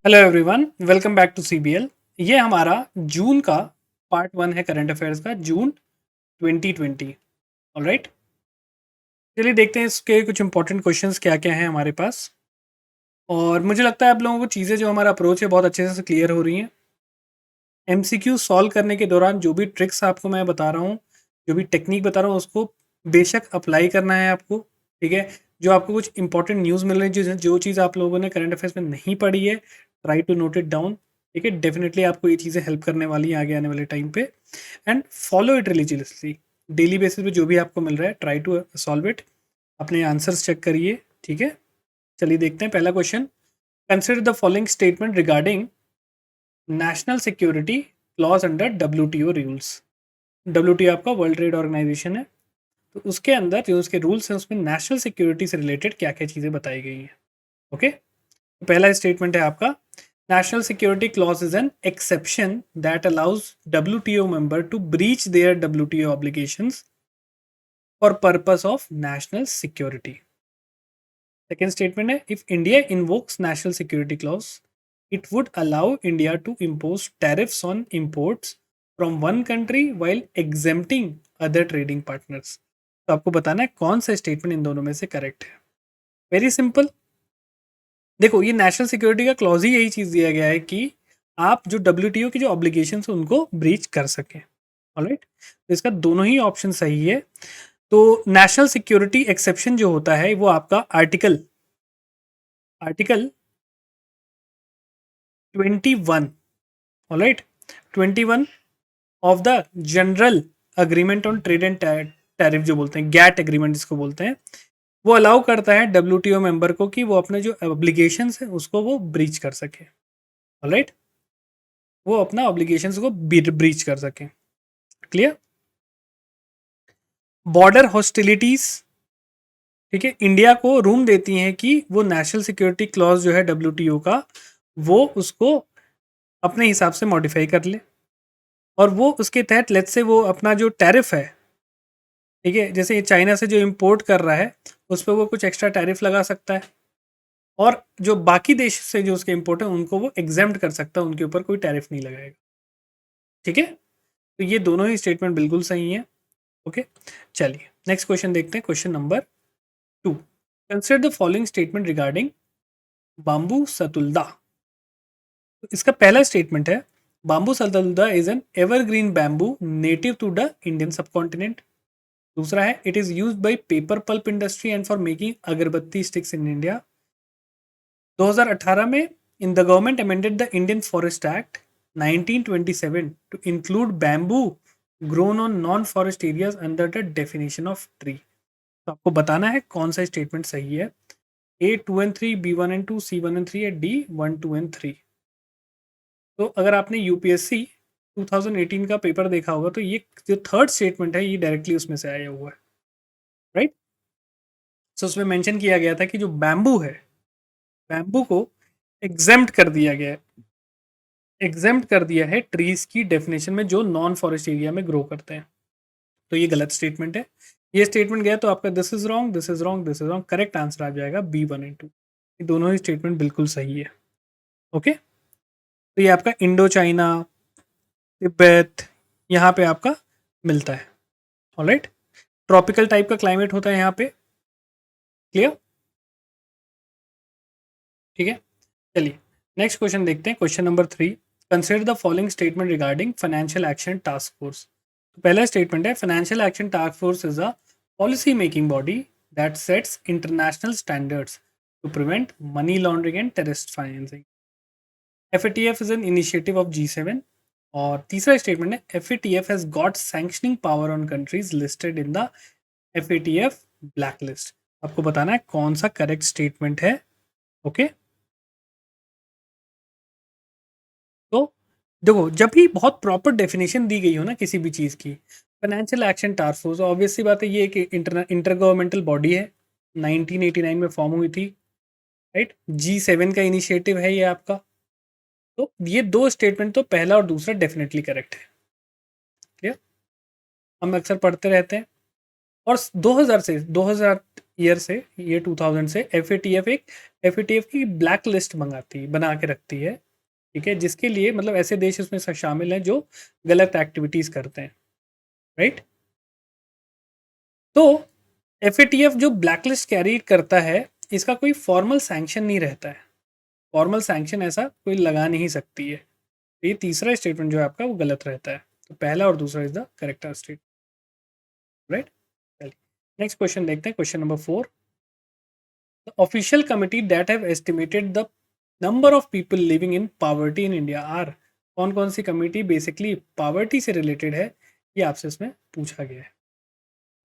Hello everyone, welcome back to CBL. ये हमारा June का पार्ट वन है करंट अफेयर्स का, जून 2020। ऑलराइट, चलिए देखते हैं इसके कुछ इंपॉर्टेंट क्वेश्चंस क्या क्या हैं हमारे पास। और मुझे लगता है आप लोगों को चीज़ें जो हमारा अप्रोच है बहुत अच्छे से क्लियर हो रही हैं। एमसीक्यू सॉल्व करने के दौरान जो भी ट्रिक्स आपको मैं बता रहा हूँ, जो भी टेक्निक बता रहा हूँ, उसको बेशक अप्लाई करना है आपको। ठीक है, जो आपको कुछ इंपॉर्टेंट न्यूज़ मिल रही है, जो चीज़ आप लोगों ने करंट अफेयर्स में नहीं पढ़ी है, try to note it down. ठीक है, डेफिनेटली आपको ये चीज़ें हेल्प करने वाली हैं आगे आने वाले टाइम पे। And follow it religiously, daily basis पे जो भी आपको मिल रहा है ट्राई टू सॉल्व इट। अपने आंसर्स चेक करिए। ठीक है, चलिए देखते हैं पहला question. Consider the following statement regarding national security clause under WTO rules. WTO आपका वर्ल्ड ट्रेड ऑर्गेनाइजेशन है, तो उसके अंदर जो उसके रूल्स हैं उसमें नेशनल सिक्योरिटी से रिलेटेड क्या क्या चीज़ें बताई गई हैं। ओके, तो पहला स्टेटमेंट है आपका, national security clause is an exception that allows WTO member to breach their WTO obligations for purpose of national security. Second statement है, if India invokes national security clause it would allow India to impose tariffs on imports from one country while exempting other trading partners। तो आपको बताना है कौन सा statement in दोनों में से करेक्ट है। वेरी सिंपल, देखो ये नेशनल सिक्योरिटी का क्लॉज ही यही चीज दिया गया है कि आप जो डब्ल्यूटीओ की जो ऑब्लिगेशंस है उनको ब्रीच कर सकें। ऑलराइट, तो इसका दोनों ही ऑप्शन सही है। तो नेशनल सिक्योरिटी एक्सेप्शन जो होता है वो आपका article article 21, alright, 21 of the general agreement on trade and tariff जो बोलते हैं, गैट एग्रीमेंट जिसको बोलते हैं, वो अलाउ करता है डब्ल्यूटीओ मेंबर को कि वो अपने जो ऑब्लिगेशंस है उसको वो ब्रीच कर सके। ऑलराइट, वो अपना ऑब्लिगेशंस को ब्रीच कर सके। क्लियर। बॉर्डर हॉस्टिलिटीज, ठीक है, इंडिया को रूम देती हैं कि वो नेशनल सिक्योरिटी क्लॉज जो है डब्ल्यूटीओ का, वो उसको अपने हिसाब से मॉडिफाई कर ले, और वो उसके तहत लेट्स से वो अपना जो टैरिफ है, ठीक है, जैसे ये चाइना से जो इंपोर्ट कर रहा है उस पर वो कुछ एक्स्ट्रा टैरिफ लगा सकता है, और जो बाकी देश से जो उसके इंपोर्ट है उनको वो एग्जेम्प्ट कर सकता है, उनके ऊपर कोई टैरिफ नहीं लगाएगा। ठीक है, तो ये दोनों ही स्टेटमेंट बिल्कुल सही है। ओके, चलिए नेक्स्ट क्वेश्चन देखते हैं, question number 2। Consider the following statement regarding bambusa tulda. तो इसका पहला स्टेटमेंट है, bambusa tulda is an evergreen bamboo native to the Indian subcontinent. दूसरा है, it is used by paper pulp industry and for making agarbatti sticks in India. 2018 में in the government amended the Indian forest act 1927 to include bamboo grown on non forest areas under the definition of tree. तो आपको बताना है कौन सा statement सही है। ए 2 and 3, B 1 and 2, C 1 and 3 या D 1 2 and 3। तो अगर आपने यूपीएससी 2018 का पेपर देखा होगा तो ये जो थर्ड स्टेटमेंट है ये डायरेक्टली उसमें से आया हुआ है। राइट, सो उसमें मेंशन किया गया था कि जो बैम्बू है, बैम्बू को एग्जेम्प्ट कर दिया गया है, एग्जेम्प्ट कर दिया है ट्रीज की डेफिनेशन में जो नॉन फॉरेस्ट एरिया में ग्रो करते हैं। तो ये गलत स्टेटमेंट है। ये स्टेटमेंट गया तो आपका this is wrong, this is wrong, this is wrong, correct answer आ जाएगा B 1 and 2। ये दोनों ही स्टेटमेंट बिल्कुल सही है। ओके, तो ये आपका इंडो चाइना, तिब्बत, यहाँ पे आपका मिलता है। ऑलराइट, ट्रॉपिकल टाइप का क्लाइमेट होता है यहाँ पे। क्लियर, ठीक है, चलिए नेक्स्ट क्वेश्चन देखते हैं, question number 3। Consider the following statement regarding financial action task force. तो पहला स्टेटमेंट है, financial action task force is a policy making body that sets international standards to prevent money laundering and terrorist financing. FATF is an initiative of G7। और तीसरा statement है, FATF has got sanctioning power on countries listed in the FATF black list. आपको बताना है कौन सा correct statement है। Okay, तो देखो जब भी बहुत प्रॉपर डेफिनेशन दी गई हो ना किसी भी चीज़ की, financial action task force, obvious सी बात है ये एक इंटर गवर्नमेंटल बॉडी है, 1989 में फॉर्म हुई थी। राइट, G7 का इनिशिएटिव है ये आपका। तो ये दो स्टेटमेंट तो पहला और दूसरा डेफिनेटली करेक्ट है। क्लियर, हम अक्सर पढ़ते रहते हैं। और 2000 से ईयर से, ये 2000 से एफ की ब्लैक लिस्ट बना के रखती है, ठीक है, जिसके लिए मतलब ऐसे देश उसमें शामिल हैं जो गलत एक्टिविटीज करते हैं, राइट। तो एफ जो ब्लैक लिस्ट कैरी करता है, इसका कोई फॉर्मल सैंक्शन नहीं रहता है, फॉर्मल सैंक्शन ऐसा कोई लगा नहीं सकती है। तो ये तीसरा स्टेटमेंट जो है आपका वो गलत रहता है, तो पहला और दूसरा is the correct statement, right. चलिए नेक्स्ट क्वेश्चन देखते हैं, question number 4। The official committee that have estimated the number of people living in poverty in India are, कौन कौन सी कमेटी बेसिकली पावर्टी से रिलेटेड है, ये आपसे इसमें पूछा गया है।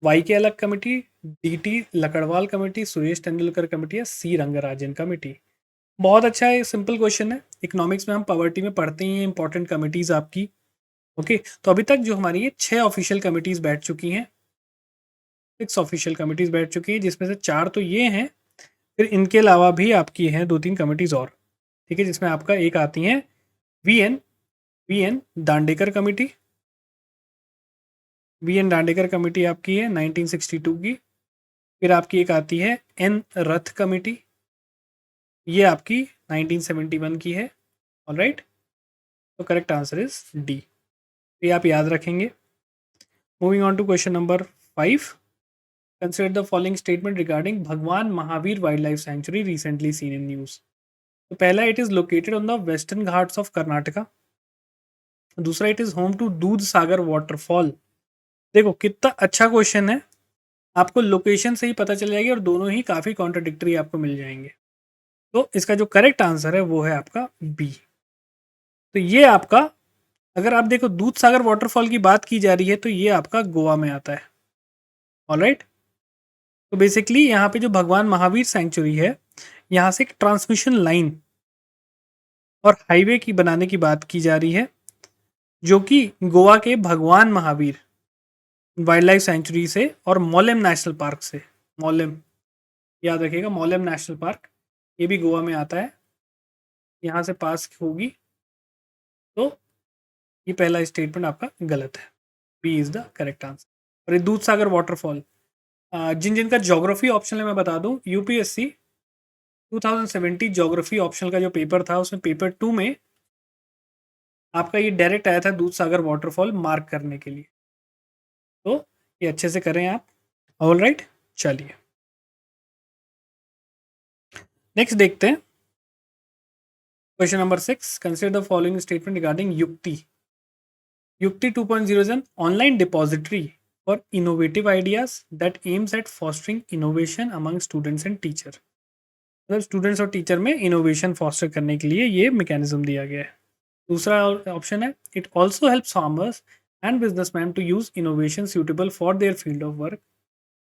Y K Alagh committee, DT Lakdawala committee, Suresh Tendulkar committee या सी रंगराजन कमेटी। बहुत अच्छा है, सिंपल क्वेश्चन है, इकोनॉमिक्स में हम पावर्टी में पढ़ते ही हैं इंपॉर्टेंट कमेटीज आपकी। ओके, तो अभी तक जो हमारी ये 6 ऑफिशियल कमेटीज बैठ चुकी हैं, 6 ऑफिशियल कमेटीज बैठ चुकी हैं, जिसमें से 4 तो ये हैं, फिर इनके अलावा भी आपकी हैं 2-3 कमेटीज और, ठीक है, जिसमें आपका एक आती हैं V N Dandekar committee, Dandekar committee आपकी है 1962 की। फिर आपकी एक आती है एन रथ कमेटी, ये आपकी 1971 की है, ऑलराइट। तो करेक्ट आंसर इज डी, ये आप याद रखेंगे। Moving on to question number 5। Consider the following statement regarding Bhagwan Mahavir Wild life Sanctuary recently seen in news. तो पहला, it is located on the Western Ghats of Karnataka. दूसरा, इट इज होम टू दूध सागर waterfall. देखो कितना अच्छा क्वेश्चन है, आपको लोकेशन से ही पता चल जाएगी और दोनों ही काफी कॉन्ट्राडिक्टरी आपको मिल जाएंगे। तो इसका जो करेक्ट आंसर है वो है आपका बी। तो ये आपका, अगर आप देखो दूध सागर वाटरफॉल की बात की जा रही है तो ये आपका गोवा में आता है, ऑलराइट। तो बेसिकली यहाँ पे जो भगवान महावीर सेंचुरी है, यहाँ से एक ट्रांसमिशन लाइन और हाईवे की बनाने की बात की जा रही है, जो कि गोवा के भगवान महावीर वाइल्ड लाइफ सेंचुरी से और मोलेम नेशनल पार्क से, मोलेम याद रखिएगा, मोलेम नेशनल पार्क ये भी गोवा में आता है, यहाँ से पास होगी। तो ये पहला स्टेटमेंट आपका गलत है, B is the correct answer. और ये दूध सागर वाटरफॉल, जिन जिनका ज्योग्राफी ऑप्शनल है मैं बता दूं, यूपीएससी 2070 ज्योग्राफी ऑप्शनल का जो पेपर था, उसमें पेपर 2 में आपका ये डायरेक्ट आया था दूध सागर वाटरफॉल मार्क करने के लिए। तो ये अच्छे से करें आप, ऑल राइट। चलिए नेक्स्ट देखते हैं, question number 6। Consider the following statement regarding युक्ति। युक्ति 2.0 is an online depository for innovative ideas that aims at fostering innovation among students and teacher। मतलब स्टूडेंट्स और टीचर में इनोवेशन फॉस्टर करने के लिए ये मैकेनिज्म दिया गया है। दूसरा ऑप्शन है, it also helps farmers and businessman to use innovation suitable for their field of work.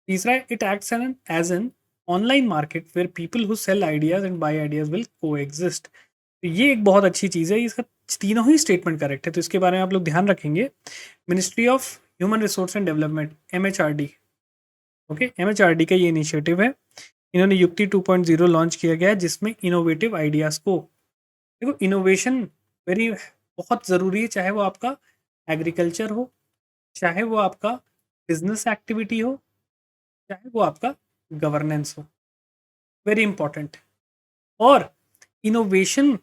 तीसरा है, it acts as an online market where people who sell ideas and buy ideas will coexist. तो ये एक बहुत अच्छी चीज़ है, इसका तीनों ही स्टेटमेंट करेक्ट है, तो इसके बारे में आप लोग ध्यान रखेंगे। Ministry of human resource and development, MHRD, okay, MHRD का ये इनिशिएटिव है, इन्होंने युक्ति 2.0 लॉन्च किया गया है, जिसमें इनोवेटिव आइडियाज़ को, देखो इनोवेशन वेरी बहुत ज़रूरी है, चाहे वो आपका एग्रीकल्चर हो, चाहे वो आपका बिजनेस एक्टिविटी हो, चाहे वो आपका गवर्नेंस हो, वेरी इंपॉर्टेंट। और इनोवेशन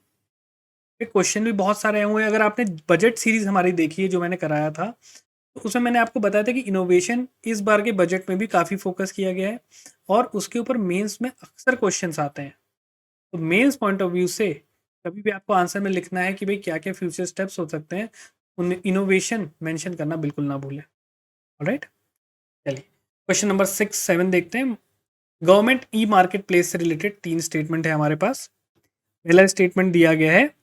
पे क्वेश्चन भी बहुत सारे आए हुए हैं। अगर आपने बजट सीरीज हमारी देखी है जो मैंने कराया था, तो उसमें मैंने आपको बताया था कि इनोवेशन इस बार के बजट में भी काफ़ी फोकस किया गया है और उसके ऊपर मेंस में अक्सर क्वेश्चंस आते हैं। तो मेंस पॉइंट ऑफ व्यू से कभी भी आपको आंसर में लिखना है कि भाई क्या क्या फ्यूचर स्टेप्स हो सकते हैं, उनमें इनोवेशन मेंशन करना बिल्कुल ना भूलें, ऑलराइट। चलिए क्वेश्चन नंबर 6-7 देखते हैं। गवर्नमेंट ई मार्केट प्लेस से रिलेटेड 3 स्टेटमेंट है हमारे पास। पहला स्टेटमेंट दिया गया है,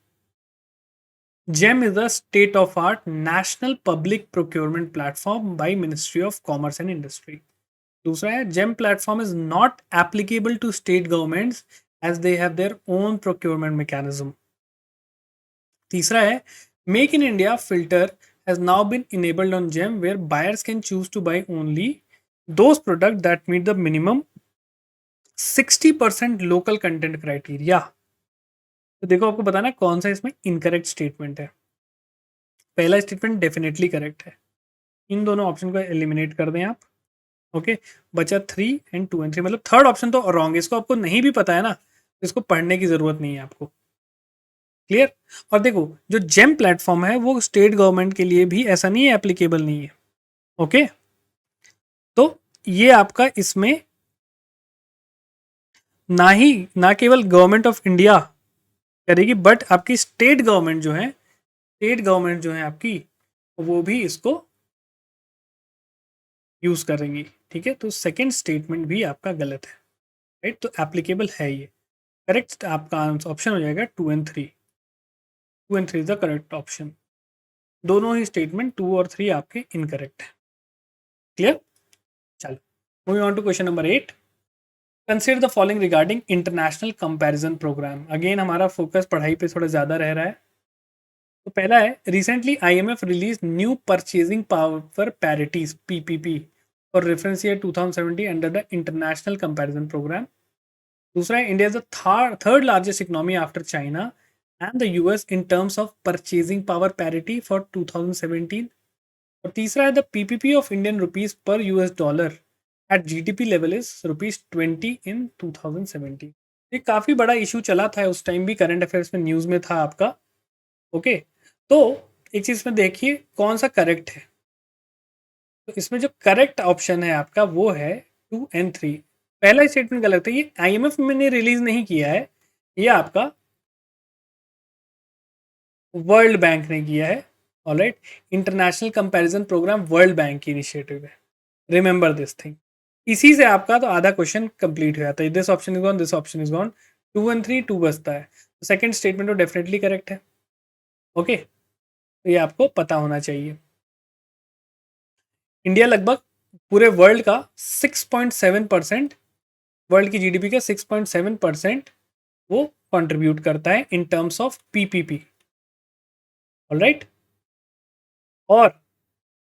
GeM is a state of art national public procurement platform by ministry of commerce and industry. दूसरा है, GeM platform is not applicable to state governments as they have their own procurement mechanism. तीसरा है, make in India filter has now been enabled on GEM where buyers can choose to buy only those products that meet the minimum 60% local content criteria। तो देखो आपको बताना है कौन सा इसमें इनकरेक्ट स्टेटमेंट है। पहला स्टेटमेंट डेफिनेटली करेक्ट है, इन दोनों ऑप्शन को एलिमिनेट कर दें आप। ओके, बचा 3 एंड 2 एंड 3, मतलब थर्ड ऑप्शन तो रॉन्ग है। इसको आपको नहीं भी पता है ना, इसको पढ़ने की जरूरत नहीं है आपको। क्लियर। और देखो जो जेम प्लेटफॉर्म है वो स्टेट गवर्नमेंट के लिए भी ऐसा नहीं है, एप्लीकेबल नहीं है। ओके, तो ये आपका इसमें ना केवल गवर्नमेंट ऑफ इंडिया करेगी, बट आपकी स्टेट गवर्नमेंट जो है आपकी, वो भी इसको यूज करेंगी। ठीक है, तो सेकंड स्टेटमेंट भी आपका गलत है। राइट, तो एप्लीकेबल है ये। करेक्ट आपका ऑप्शन हो जाएगा 2 and 3। 2 and 3 is the correct option. दोनों ही स्टेटमेंट 2 और 3 आपके इनकरेक्ट है। क्लियर। चलो, moving on to question number 8। Consider the following regarding international comparison program. Again हमारा फोकस पढ़ाई पे थोड़ा ज़्यादा रह रहा है। तो पहला है, recently IMF release new purchasing power parities PPP for reference year 2017 under the International comparison Programme. दूसरा है, India is the third largest economy after China and the US in terms of purchasing power parity for 2017। और तीसरा है, the PPP of Indian rupees per US dollar at GDP level is ₹20 in 2017। ये काफी बड़ा issue चला था उस time भी, करंट अफेयर्स में न्यूज में था आपका। ओके, तो एक चीज में देखिए कौन सा करेक्ट है। तो इसमें जो करेक्ट ऑप्शन है आपका वो है 2 एंड 3। पहला स्टेटमेंट गलत है, ये आईएमएफ में ने रिलीज नहीं किया है, ये आपका वर्ल्ड बैंक ने किया है। Alright, international comparison program world bank की इनिशिएटिव है। Remember this thing. इसी से आपका तो आधा क्वेश्चन कंप्लीट हो जाता है। This option is gone, this option is gone. 2 and 3 2 बचता है। सेकंड स्टेटमेंट तो डेफिनेटली करेक्ट है। ओके, तो ये आपको पता होना चाहिए। इंडिया लगभग पूरे वर्ल्ड का 6.7%, वर्ल्ड की जीडीपी का 6.7% वो कंट्रीब्यूट करता है in terms of PPP. Alright, और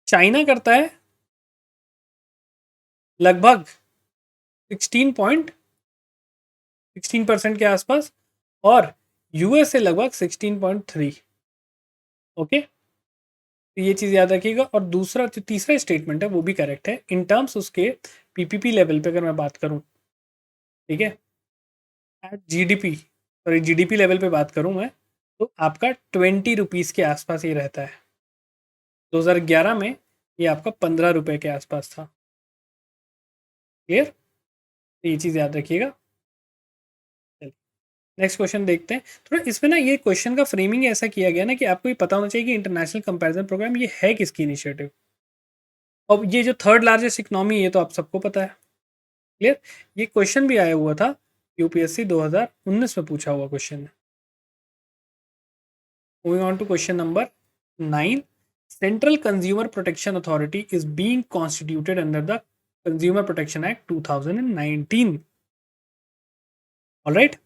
चाइना करता है लगभग 16% के आसपास, और यूएसए लगभग 16.3। ओके, तो ये चीज़ याद रखिएगा। और दूसरा जो तीसरा स्टेटमेंट है वो भी करेक्ट है इन टर्म्स उसके पीपीपी लेवल पे अगर मैं बात करूं। ठीक है, at GDP, sorry GDP level पे बात करूं मैं, तो आपका ₹20 के आसपास ये रहता है। 2011 में ये आपका ₹15 के आसपास था। क्लियर, तो ये चीज़ याद रखिएगा। नेक्स्ट क्वेश्चन देखते हैं। थोड़ा इसमें ना ये क्वेश्चन का फ्रेमिंग ऐसा किया गया ना कि आपको ये पता होना चाहिए कि इंटरनेशनल कंपैरिजन प्रोग्राम ये है किसकी इनिशिएटिव। अब ये जो थर्ड लार्जेस्ट इकोनॉमी है तो आप सबको पता है। क्लियर, ये क्वेश्चन भी आया हुआ था यूपीएससी 2019 में पूछा हुआ क्वेश्चन है। Moving on to question number 9। Central Consumer Protection Authority is being constituted under the Consumer Protection Act 2019। Alright,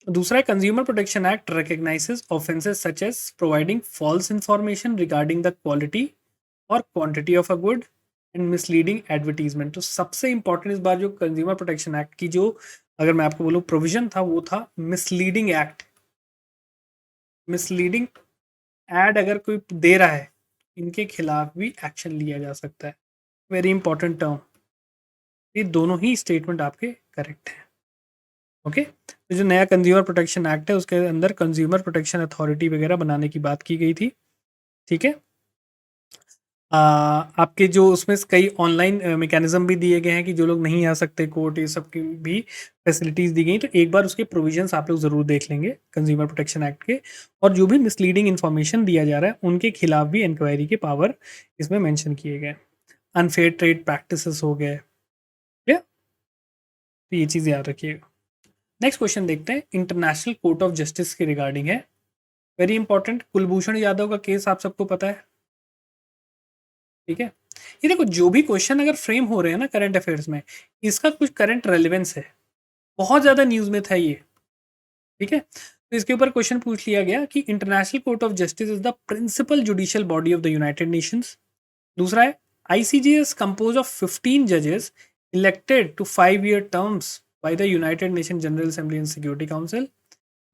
दूसरा है, Consumer Protection Act recognises offences such as providing false information regarding the quality और quantity of a good and misleading advertisement. तो सबसे important इस बार जो consumer Protection act की जो, अगर मैं आपको बोलूँ प्रोविजन था, वो था मिसलीडिंग एक्ट। मिसलीडिंग एड अगर कोई दे रहा है, इनके खिलाफ भी एक्शन लिया जा सकता है। Very important term. ये दोनों ही स्टेटमेंट आपके करेक्ट है। ओके, तो जो नया कंज्यूमर प्रोटेक्शन एक्ट है उसके अंदर कंज्यूमर प्रोटेक्शन अथॉरिटी वगैरह बनाने की बात की गई थी। ठीक है, आपके जो उसमें कई ऑनलाइन मैकेनिज्म भी दिए गए हैं कि जो लोग नहीं आ सकते कोर्ट, ये सब की भी फैसिलिटीज़ दी गई। तो एक बार उसके प्रोविजंस आप लोग ज़रूर देख लेंगे कंज्यूमर प्रोटेक्शन एक्ट के। और जो भी मिसलीडिंग इन्फॉर्मेशन दिया जा रहा है उनके खिलाफ भी इंक्वायरी के पावर इसमें मेंशन किए गए। अनफेयर ट्रेड प्रैक्टिसेस हो गए। ठीक है, तो ये चीज़ याद रखिएगा। नेक्स्ट क्वेश्चन देखते हैं, इंटरनेशनल कोर्ट ऑफ जस्टिस के रिगार्डिंग है। वेरी इंपॉर्टेंट, कुलभूषण यादव का केस आप सबको पता है। ठीक है, ये देखो जो भी क्वेश्चन अगर फ्रेम हो रहे हैं ना करंट अफेयर्स में, इसका कुछ करंट रेलिवेंस है। बहुत ज्यादा न्यूज में था ये। ठीक है, तो इसके ऊपर क्वेश्चन पूछ लिया गया कि International Court of Justice is the principal judicial body of the United Nations. दूसरा है, आईसीजे इज कंपोज ऑफ 15 जजेस elected to 5-year terms by the United Nation General Assembly and Security Council.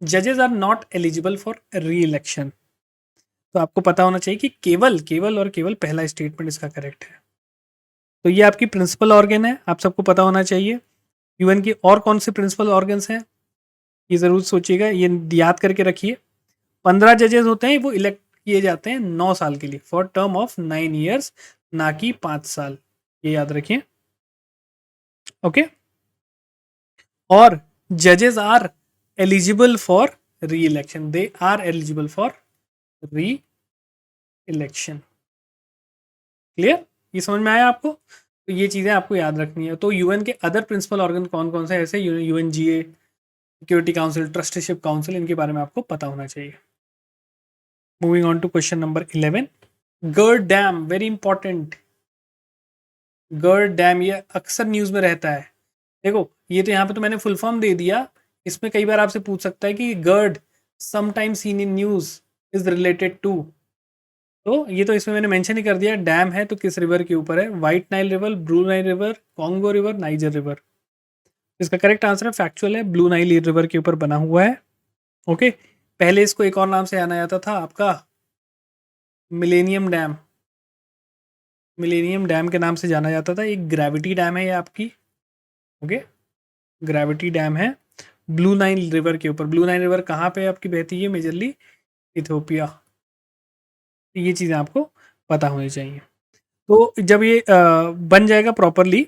जजेस are not eligible for री election. तो आपको पता होना चाहिए कि केवल केवल और केवल पहला स्टेटमेंट इसका करेक्ट है। तो ये आपकी प्रिंसिपल ऑर्गन है, आप सबको पता होना चाहिए। यूएन की और कौन से प्रिंसिपल ऑर्गन्स हैं ये ज़रूर सोचिएगा, ये याद करके रखिए। 15 जजेस होते हैं, वो इलेक्ट किए जाते हैं 9 साल के लिए, फॉर टर्म ऑफ 9 ईयर्स, ना कि 5 साल, ये याद रखिए। ओके, और जजेस आर एलिजिबल फॉर री election, they are eligible for री इलेक्शन। क्लियर, ये समझ में आया आपको? तो ये चीज़ें आपको याद रखनी है। तो यूएन के अदर प्रिंसिपल ऑर्गन कौन कौन से ऐसे, UNGA, Security Council, Trusteeship Council, इनके बारे में आपको पता होना चाहिए। Moving on to question number 11, GERD dam, very important. GERD dam ये अक्सर न्यूज़ में रहता है। देखो ये तो यहाँ पे तो मैंने फुल फॉर्म दे दिया, इसमें कई बार आपसे पूछ सकता है कि GERD sometime seen in news is related to, तो ये तो इसमें मैंने मेंशन ही कर दिया, डैम है तो किस रिवर के ऊपर है, white Nile river, blue Nile river, Congo river, niger river. इसका करेक्ट आंसर है फैक्चुअल है, ब्लू नाइल रिवर के ऊपर बना हुआ है। ओके, पहले इसको एक और नाम से जाना जाता था आपका मिलेनियम डैम, मिलेनियम डैम के नाम से जाना जाता था। एक ग्रेविटी डैम है ये आपकी, ओके, ग्रेविटी डैम है ब्लू नाइल रिवर के ऊपर। ब्लू नाइल रिवर कहाँ पे आपकी बहती है? Majorly Ethiopia. ये चीज़ें आपको पता होनी चाहिए। तो जब ये बन जाएगा प्रॉपरली,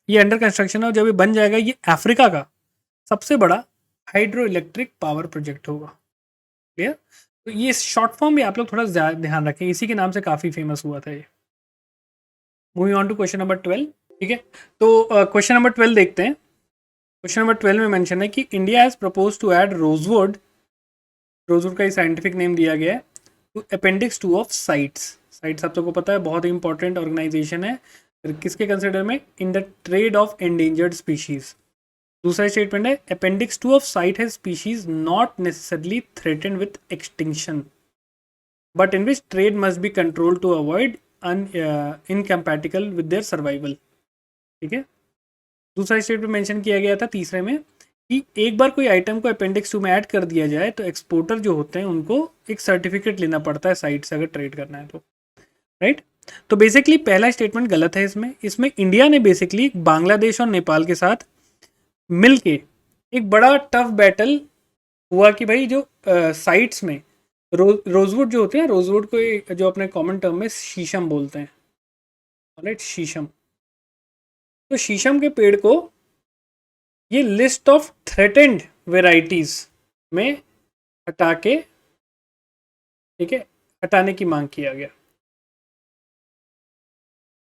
ये अंडर कंस्ट्रक्शन है, और जब ये बन जाएगा ये अफ्रीका का सबसे बड़ा हाइड्रो इलेक्ट्रिक पावर प्रोजेक्ट होगा। क्लियर? तो ये शॉर्ट फॉर्म भी आप लोग थोड़ा ध्यान रखें, इसी के नाम से काफ़ी फेमस हुआ था ये। Moving on to question number 12। ठीक है, तो क्वेश्चन नंबर 12 देखते हैं। क्वेश्चन नंबर 12 में मेंशन है कि India has propose to add rosewood, rosewood का ही साइंटिफिक नेम दिया गया है, to appendix 2 of CITES. CITES आप सबको पता है बहुत ही इंपॉर्टेंट ऑर्गेनाइजेशन है, किसके कंसिडर में? In the trade of endangered species. दूसरा स्टेटमेंट है अपेंडिक्स 2 ऑफ साइट है species not necessarily threatened with extinction, but in which trade must be control to avoid incompatible with their survival. ठीक है, दूसरा statement mention किया गया था तीसरे में कि एक बार कोई आइटम को अपेंडिक्स 2 में ऐड कर दिया जाए तो एक्सपोर्टर जो होते हैं उनको एक सर्टिफिकेट लेना पड़ता है साइट से, अगर ट्रेड करना है तो, राइट। तो बेसिकली पहला स्टेटमेंट गलत है इसमें। इसमें इंडिया ने बेसिकली बांग्लादेश और नेपाल के साथ मिलके एक बड़ा टफ बैटल हुआ कि भाई जो साइट्स में रोजवुड जो होते हैं, रोजवुड को जो अपने कॉमन टर्म में शीशम बोलते हैं, राइट, शीशम। तो शीशम के पेड़ को ये लिस्ट ऑफ थ्रेटेंड वेराइटीज में हटा के, ठीक है, हटाने की मांग किया गया।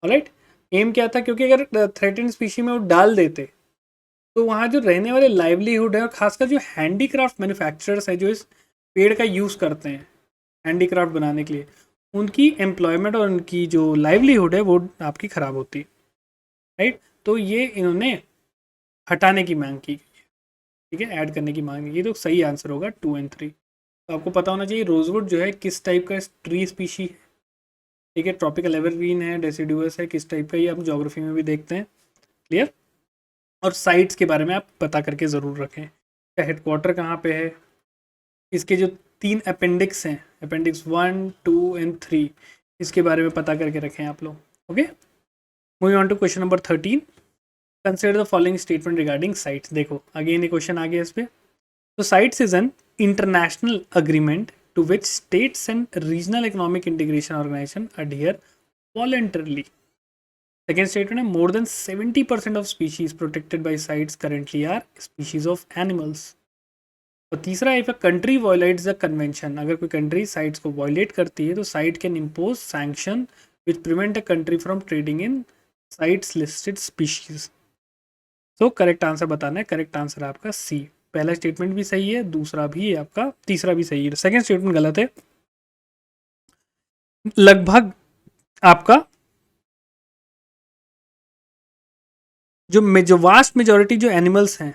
ऑलराइट, एम क्या था? क्योंकि अगर थ्रेटेंड स्पीशी में वो डाल देते तो वहाँ जो रहने वाले लाइवलीहुड है, और खासकर जो हैंडीक्राफ्ट मैन्युफैक्चरर्स हैं जो इस पेड़ का यूज़ करते हैं हैंडीक्राफ्ट बनाने के लिए, उनकी एम्प्लॉयमेंट और उनकी जो लाइवलीहुड है वो आपकी ख़राब होती है, राइट। तो ये इन्होंने हटाने की मांग की, ठीक है, ऐड करने की मांग की। तो सही आंसर होगा 2 और 3। तो आपको पता होना चाहिए रोजवुड जो है किस टाइप का ट्री स्पीशी है, ठीक है, ट्रॉपिकल एवरग्रीन है, डेसिडुअस है, किस टाइप का, ये आप ज्योग्राफी में भी देखते हैं। क्लियर? और साइट्स के बारे में आप पता करके ज़रूर रखें, इसका हेडक्वार्टर कहाँ पे है, इसके जो 3 अपेंडिक्स हैं, अपेंडिक्स 1, 2 एंड 3, इसके बारे में पता करके रखें आप लोग। Okay, moving on to question number 13, consider the following statement regarding CITES. देखो अगेन ये क्वेश्चन आ गया इस पे। तो CITES is an international agreement to which states and regional economic integration organization adhere voluntarily. Second statement है more than 70% of species protected by CITES currently are species of animals. और तीसरा, if a country violets the convention, अगर कोई country sites को violet करती है तो site can impose sanction which prevent a country from trading in sites listed species. तो correct answer बताना है, करेक्ट आंसर है आपका सी। पहला स्टेटमेंट भी सही है, दूसरा भी आपका, तीसरा भी सही है, सेकंड स्टेटमेंट गलत है। लगभग आपका जो वास्ट मेजोरिटी जो एनिमल्स हैं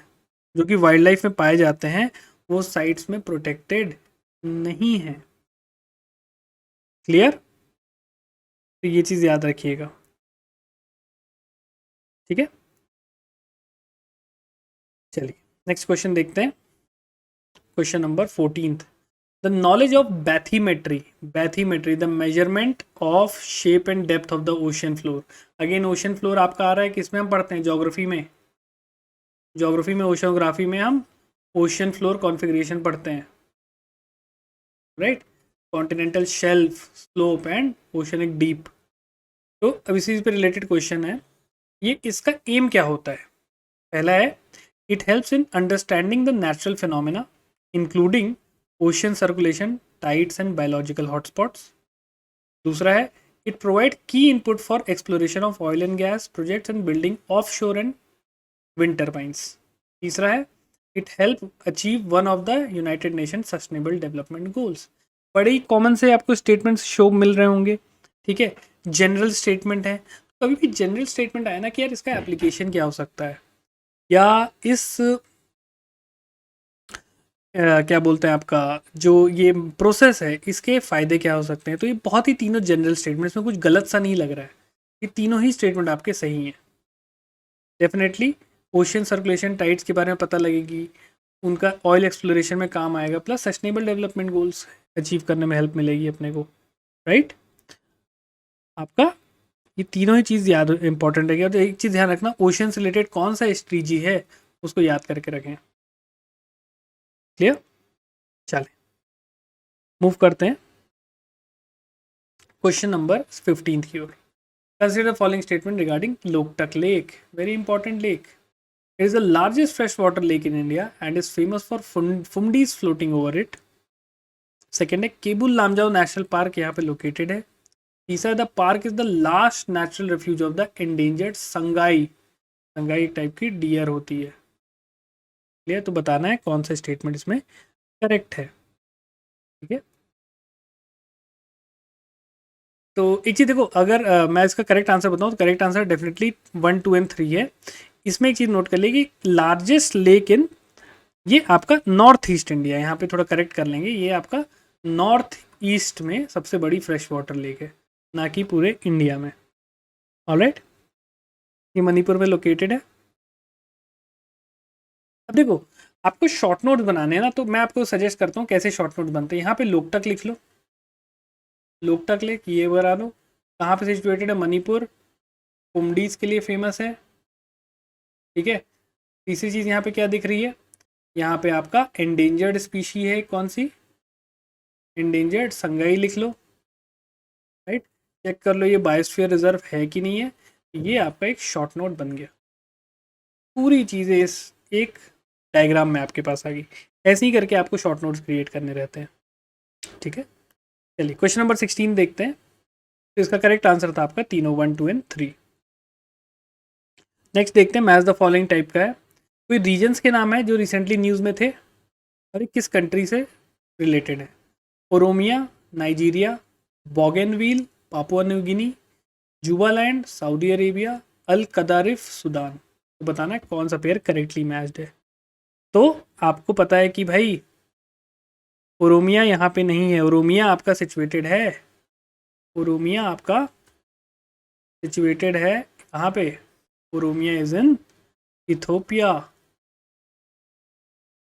जो कि वाइल्ड लाइफ में पाए जाते हैं वो साइट्स में प्रोटेक्टेड नहीं है। क्लियर? तो ये चीज़ याद रखिएगा, ठीक है। चलिए नेक्स्ट क्वेश्चन देखते हैं, question number 14। The knowledge of bathymetry, bathymetry the measurement of shape and depth of the ocean floor. Again ocean floor आपका आ रहा है किसमें हम पढ़ते हैं, ज्योग्राफी में, ज्योग्राफी में ओशनोग्राफी में हम ओशन फ्लोर कॉन्फ़िगरेशन पढ़ते हैं, right, continental shelf, slope and oceanic deep. तो अब इसी पे रिलेटेड क्वेश्चन है, ये इसका एम क्या होता है। पहला है it helps in understanding the natural phenomena including ocean circulation, tides and biological hotspots. दूसरा है इट प्रोवाइड की input for exploration of oil and gas projects and building of शोर एंड विंड टर्बाइंस। तीसरा है it help achieve one of the United nation sustainable development goals. बड़े ही common से आपको statements show मिल रहे होंगे, ठीक है, जनरल स्टेटमेंट है। कभी भी जनरल स्टेटमेंट आया ना कि यार इसका एप्लीकेशन क्या हो सकता है, या इस क्या बोलते हैं आपका जो ये प्रोसेस है इसके फ़ायदे क्या हो सकते हैं, तो ये बहुत ही तीनों जनरल स्टेटमेंट, इसमें कुछ गलत सा नहीं लग रहा है, ये तीनों ही स्टेटमेंट आपके सही हैं। डेफिनेटली ओशन सर्कुलेशन, टाइड्स के बारे में पता लगेगी, उनका ऑयल एक्सप्लोरेशन में काम आएगा, plus sustainable development goals achieve करने में हेल्प मिलेगी अपने को, राइट। आपका ये तीनों ही चीज़ याद इंपॉर्टेंट है। तो एक चीज़ ध्यान रखना, ओशन से रिलेटेड कौन सा स्ट्रेटजी है उसको याद करके रखें। क्लियर, चलें मूव करते हैं क्वेश्चन नंबर 15 की ओर। Consider the following statement regarding Loktak Lake, very important lake. It is the largest freshwater lake in India and is famous for fumdis floating over it. Second है केबुल लामजाओ नेशनल पार्क यहाँ पे located है। तीसरा the park is the last natural refuge of the endangered Sangai, Sangai एक type की dear होती है। Clear, तो बताना है कौन सा स्टेटमेंट इसमें करेक्ट है, ठीक है। तो एक चीज़ देखो, अगर मैं इसका करेक्ट आंसर बताऊँ तो करेक्ट आंसर डेफिनेटली 1, 2 एंड 3 है। इसमें एक चीज़ नोट कर लेगी, लार्जेस्ट लेक इन, ये आपका नॉर्थ ईस्ट इंडिया, यहाँ पे थोड़ा करेक्ट कर लेंगे, ये आपका नॉर्थ ईस्ट में सबसे बड़ी फ्रेश वाटर लेक है, ना कि पूरे इंडिया में। ऑलराइट, ये मणिपुर में लोकेटेड है। अब देखो आपको शॉर्ट नोट्स बनाने हैं ना, तो मैं आपको सजेस्ट करता हूँ कैसे शॉर्ट नोट्स बनते हैं। यहाँ पे लोकटक लिख लो, लोकटक लेक ये बना लो, कहाँ पे सिचुएटेड है, मणिपुर, पुमडीज के लिए फेमस है, ठीक है। तीसरी चीज़ यहाँ पे क्या दिख रही है, यहाँ पे आपका एंडेंजर्ड स्पीशी है, कौन सी, एंडेंजर्ड संगाई लिख लो, राइट। चेक कर लो ये बायोस्फीयर रिजर्व है कि नहीं है, ये आपका एक शॉर्ट नोट बन गया। पूरी चीज़ें इस एक डायग्राम में आपके पास आ गई। ऐसे ही करके आपको शॉर्ट नोट्स क्रिएट करने रहते हैं, ठीक है। चलिए क्वेश्चन नंबर 16 देखते हैं। तो इसका करेक्ट आंसर था आपका तीनों 1, 2 एंड 3। नेक्स्ट देखते हैं, मैच द फॉलोइंग टाइप का है। कोई रीजन्स के नाम है जो रिसेंटली न्यूज़ में थे और ये किस कंट्री से रिलेटेड है। Oromia Nigeria, Bougainville Papua New Guinea, Jubaland Saudi Arabia, Al Qadarif Sudan. तो बताना है कौन सा पेयर करेक्टली मैच्ड है। तो आपको पता है कि भाई ओरोमिया यहाँ पे नहीं है, ओरोमिया आपका सिचुएटेड है, ओरोमिया आपका सिचुएटेड है कहाँ पे, ओरोमिया इज इन इथोपिया।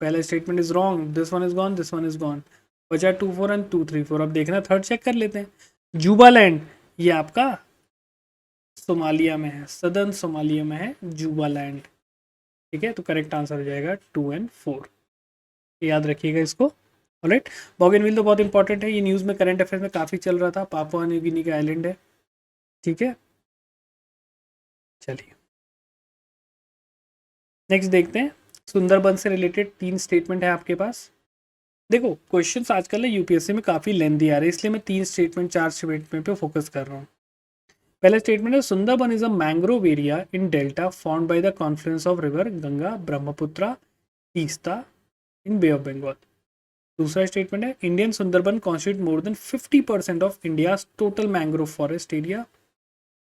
पहला statement is wrong, this one is gone, this one is gone, बचा 2, 4 एंड 2, 3, 4। अब देखना थर्ड चेक कर लेते हैं। जुबालैंड ये आपका सोमालिया में है, सदर्न सोमालिया में है जुबालैंड, ठीक है। तो करेक्ट आंसर हो जाएगा 2 एंड 4, याद रखिएगा इसको। ऑलराइट, बोगनविल तो बहुत इंपॉर्टेंट है, ये न्यूज़ में करंट अफेयर में काफ़ी चल रहा था, पापुआ न्यू गिनी का आइलैंड है, ठीक है। चलिए नेक्स्ट देखते हैं, सुंदरबन से रिलेटेड 3 स्टेटमेंट है आपके पास। देखो क्वेश्चंस आजकल यूपीएससी में काफ़ी लेंथी आ रहे हैं, इसलिए मैं 3 स्टेटमेंट 4 स्टेटमेंट पे फोकस कर रहा हूँ। पहला स्टेटमेंट है Sundarban is a mangrove area in delta formed by the confluence of river Ganga, Brahmaputra, Teesta in bay of Bengal. दूसरा स्टेटमेंट है Indian Sundarban constitute more than 50% of India's total mangrove forest area.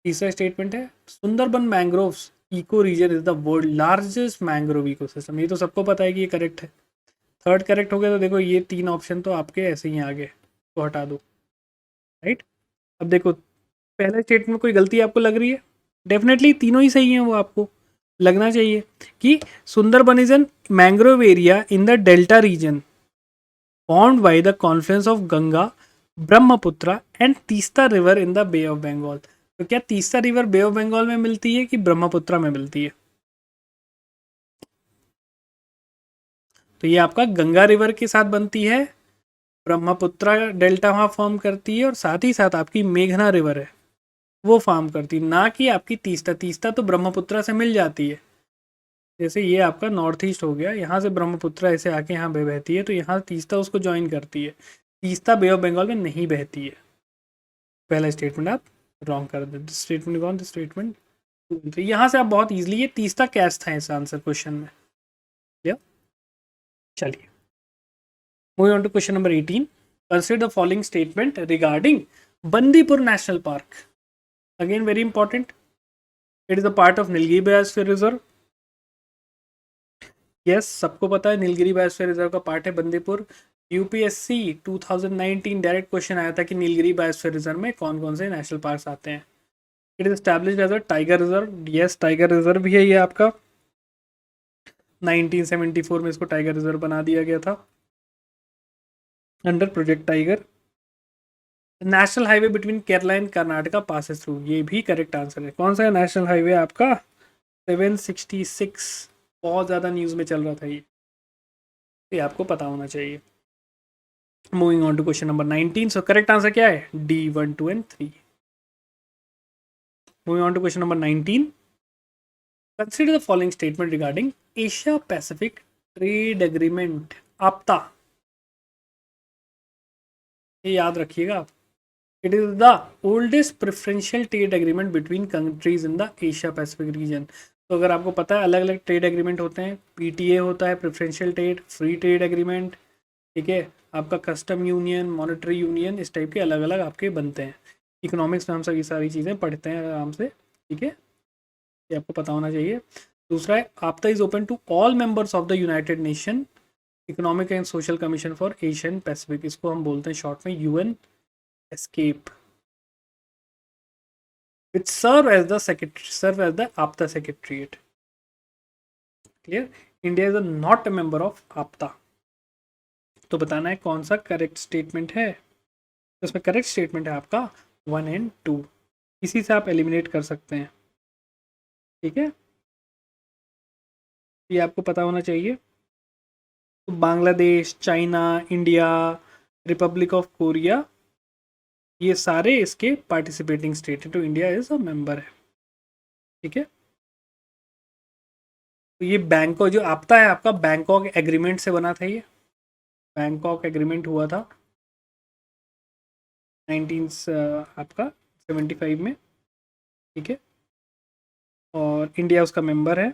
तीसरा स्टेटमेंट है Sundarban mangroves eco region is the world largest mangrove ecosystem. ये तो सबको पता है कि ये करेक्ट है। थर्ड करेक्ट हो गया, तो देखो ये 3 ऑप्शन तो आपके ऐसे ही आगे तो हटा दो, राइट। अब देखो पहले स्टेटमेंट में कोई गलती आपको लग रही है, डेफिनेटली तीनों ही सही हैं, वो आपको लगना चाहिए कि Sundarban is an mangrove area in the delta region, formed by the confluence of Ganga, Brahmaputra and Teesta river in the bay of Bengal. तो क्या Teesta river bay of Bengal में मिलती है कि ब्रह्मपुत्र में मिलती है? तो ये आपका गंगा रिवर के साथ बनती है, ब्रह्मपुत्र डेल्टा वहाँ फॉर्म करती है, और साथ ही साथ आपकी मेघना रिवर है वो फॉर्म करती है, ना कि आपकी तीस्ता। तीस्ता तो ब्रह्मपुत्र से मिल जाती है। जैसे ये आपका नॉर्थ ईस्ट हो गया, यहाँ से ब्रह्मपुत्र ऐसे आके यहाँ बहती है, तो यहाँ तीस्ता उसको ज्वाइन करती है। तीस्ता बे ऑफ बंगाल में नहीं बहती है। पहला स्टेटमेंट आप रॉन्ग कर देते। स्टेटमेंट कौन सा स्टेटमेंट? तो यहाँ से आप बहुत इजीली, ये तीस्ता कैश था इस आंसर क्वेश्चन में। चलिए, moving on to question number 18। Consider the following statement regarding Bandipur national park. Again very important, it is a part of Nilgiri biosphere reserve. Yes, सबको पता है नीलगिरी बायोस्फीयर रिजर्व का पार्ट है बंदीपुर। यूपीएससी 2019 डायरेक्ट क्वेश्चन आया था कि नीलगिरी बायोस्फीयर रिजर्व में कौन कौन से नेशनल पार्क आते हैं। It is established as a tiger reserve. Yes, tiger reserve भी है ये आपका। 1974 में इसको टाइगर रिजर्व बना दिया गया था under project tiger. National highway between Kerala and Karnataka passes through, ये भी करेक्ट आंसर है। कौन सा है नेशनल हाईवे आपका? 766। बहुत ज़्यादा न्यूज़ में चल रहा था ये आपको पता होना चाहिए। Moving on to question number 19। So correct answer क्या है? D 1 2 and 3। Moving on to question number 19। Consider the following statement regarding Asia Pacific Trade Agreement, APTA. ये याद रखिएगा आप। It is the oldest preferential trade agreement between countries in the Asia Pacific region. तो अगर आपको पता है अलग अलग ट्रेड एग्रीमेंट होते हैं, पीटीए होता है preferential trade, free trade agreement, ठीक है, आपका कस्टम यूनियन, मॉनेटरी यूनियन, इस टाइप के अलग अलग आपके बनते हैं। इकोनॉमिक्स में हम सब ये सारी चीज़ें पढ़ते हैं आराम से, ठीक है, ये आपको पता होना चाहिए। दूसरा है APTA is open to all members of the United Nation Economic and Social Commission for Asian Pacific, इसको हम बोलते हैं शॉर्ट में UN ESCAP, which serve as the APTA secretariat. Clear? India is not a member of APTA. तो बताना है कौन सा करेक्ट स्टेटमेंट है। तो इसमें करेक्ट स्टेटमेंट है आपका 1 and 2। इसी से आप एलिमिनेट कर सकते हैं, ठीक है, ये आपको पता होना चाहिए। तो Bangladesh, China, India, Republic of Korea, ये सारे इसके पार्टिसिपेटिंग स्टेट है, तो इंडिया इज अ मेंबर है, ठीक है। तो ये बैंकॉक जो आपता है आपका बैंकॉक एग्रीमेंट से बना था। ये बैंकॉक एग्रीमेंट हुआ था 1975 में, ठीक है, और इंडिया उसका मेंबर है,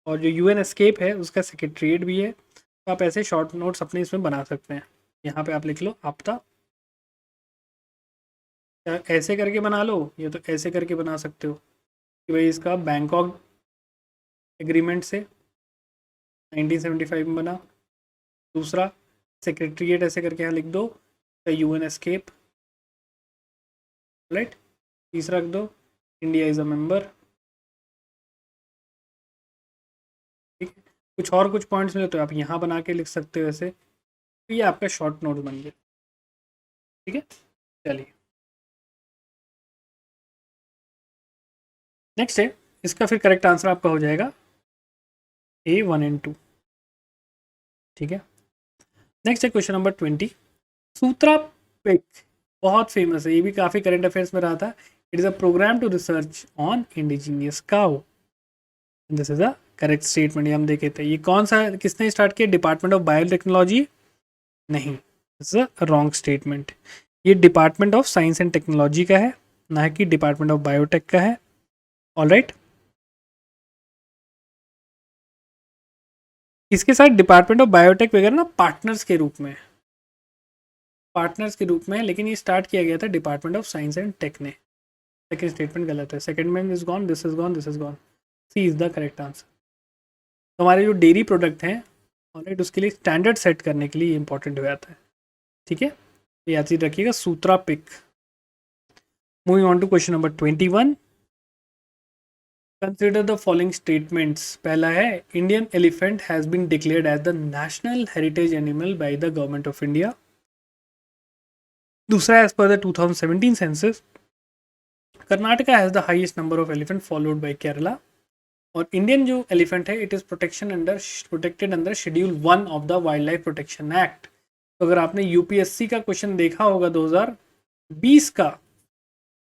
और जो यूएन एस्केप है उसका सेक्रेटरीट भी है। तो आप ऐसे शॉर्ट नोट्स अपने इसमें बना सकते हैं। यहाँ पे आप लिख लो आपता, ऐसे करके बना लो, या तो ऐसे करके बना सकते हो कि भाई इसका बैंकॉक एग्रीमेंट से 1975 में बना। दूसरा सेक्रेटरीट ऐसे करके यहाँ लिख दो, यूएन एस्केप, राइट। तीसरा रख दो इंडिया इज़ अ मेंबर, ठीक है। कुछ और कुछ पॉइंट्स मिले तो आप यहाँ बना के लिख सकते हो ऐसे, तो ये आपका शॉर्ट नोट बन गया, ठीक है। चलिए नेक्स्ट है, इसका फिर करेक्ट आंसर आपका हो जाएगा A 1 and 2, ठीक है। नेक्स्ट है क्वेश्चन नंबर 20। सूत्रा पिक बहुत फेमस है, ये भी काफ़ी करंट अफेयर्स में रहा था। It is a programme to research on indigenous cow, this is a correct statement. ये हम देखे थे, ये कौन सा, किसने स्टार्ट किया? Department of Biotechnology? नहीं, this is a wrong statement. ये Department of science and Technology का है, ना कि डिपार्टमेंट ऑफ बायोटेक का है। ऑलराइट, इसके साथ डिपार्टमेंट ऑफ बायोटेक वगैरह ना पार्टनर्स के रूप में, लेकिन ये स्टार्ट किया गया था department of science and tech ने। सेकेंड स्टेटमेंट गलत है, second man is gone, this is gone, this is gone, C is the correct answer. हमारे जो डेयरी प्रोडक्ट हैं, ऑलराइट, उसके लिए स्टैंडर्ड सेट करने के लिए इंपॉर्टेंट हो जाता है, ठीक है, याद चीज रखिएगा, सूत्रा पिक। Moving on to question number 21। Consider the following statements. पहला है Indian elephant has been declared as the national heritage animal by the Government of India. दूसरा, as per the 2017 census Karnataka has the highest number of elephant followed by Kerala. और Indian जो elephant है it is protected under schedule 1 of the Wild life protection Act. तो अगर आपने UPSC का question देखा होगा 2020 का,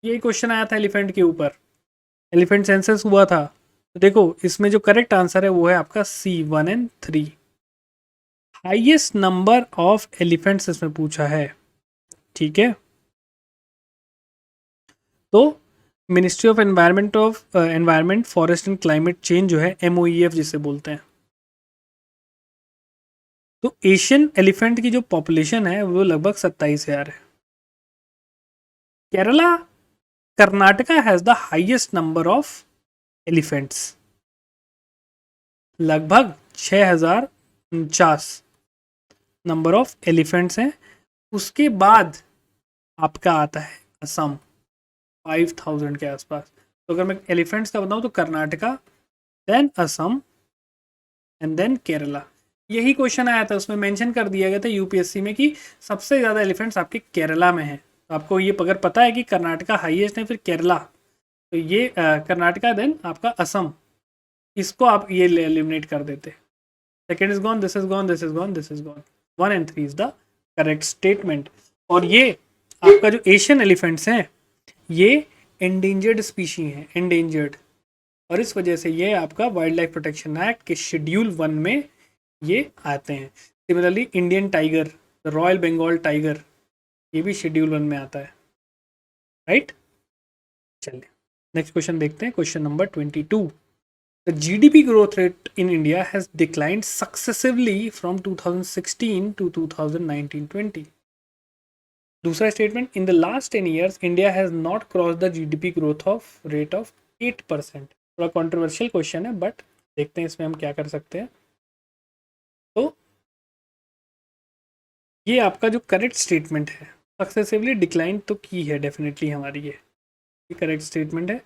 ये क्वेश्चन आया था एलिफेंट के ऊपर, एलिफेंट सेंसस हुआ था। तो देखो इसमें जो करेक्ट आंसर है वो है आपका सी 1 and 3। Highest number of elephants इसमें पूछा है, ठीक है। तो ministry of environment forest and climate change जो है MOEF जिसे बोलते हैं, तो एशियन एलिफेंट की जो पॉपुलेशन है वो लगभग 27,000 है। Kerala Karnataka has the highest number of elephants, लगभग 6,049 नंबर ऑफ एलिफेंट्स हैं। उसके बाद आपका आता है असम 5,000 के आसपास। तो अगर मैं एलिफेंट्स का बताऊं तो Karnataka, then Assam and then Kerala. यही क्वेश्चन आया था, उसमें मेंशन कर दिया गया था यूपीएससी में कि सबसे ज़्यादा एलिफेंट्स आपके केरला में हैं। तो आपको ये अगर पता है कि कर्नाटका हाईएस्ट है फिर केरला, तो ये कर्नाटका देन आपका असम, इसको आप ये एलिमिनेट कर देते। Second is gone, this is gone, this is gone, this is gone. 1 and 3 is the correct statement. और ये आपका जो एशियन एलिफेंट्स हैं ये एंडेंजर्ड स्पीशी हैं, एंडेंजर्ड, और इस वजह से ये आपका वाइल्ड लाइफ प्रोटेक्शन एक्ट के शेड्यूल 1 में ये आते हैं। Similarly Indian tiger, royal Bengal tiger, ये भी शेड्यूल 1 में आता है, राइट। चलिए नेक्स्ट क्वेश्चन देखते हैं, question number 22। The GDP growth rate in India has declined successively from 2016 to 2019-20. दूसरा statement, in the last 10 years India has not crossed the GDP growth of rate of 8%। थोड़ा controversial question है but देखते हैं इसमें हम क्या कर सकते हैं। तो ये आपका जो करेक्ट स्टेटमेंट है, सक्सेसिवली डिक्लाइन तो की है डेफिनेटली हमारी, ये करेक्ट स्टेटमेंट है।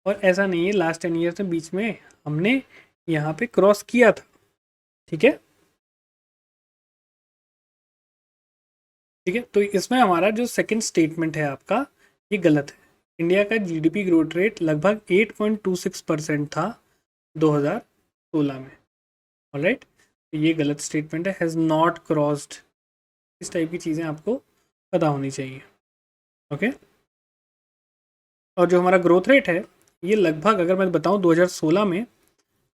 और ऐसा नहीं है लास्ट 10 ईयर से बीच में हमने यहाँ पे क्रॉस किया था, ठीक है, ठीक है। तो इसमें हमारा जो सेकंड स्टेटमेंट है आपका ये गलत है। इंडिया का जीडीपी ग्रोथ रेट लगभग 8.26% था 2016 में, ऑलराइट। तो ये गलत स्टेटमेंट है, हैज़ नॉट क्रॉस्ड। इस टाइप की चीज़ें आपको पता होनी चाहिए, ओके। और जो हमारा ग्रोथ रेट है ये लगभग, अगर मैं बताऊं 2016 में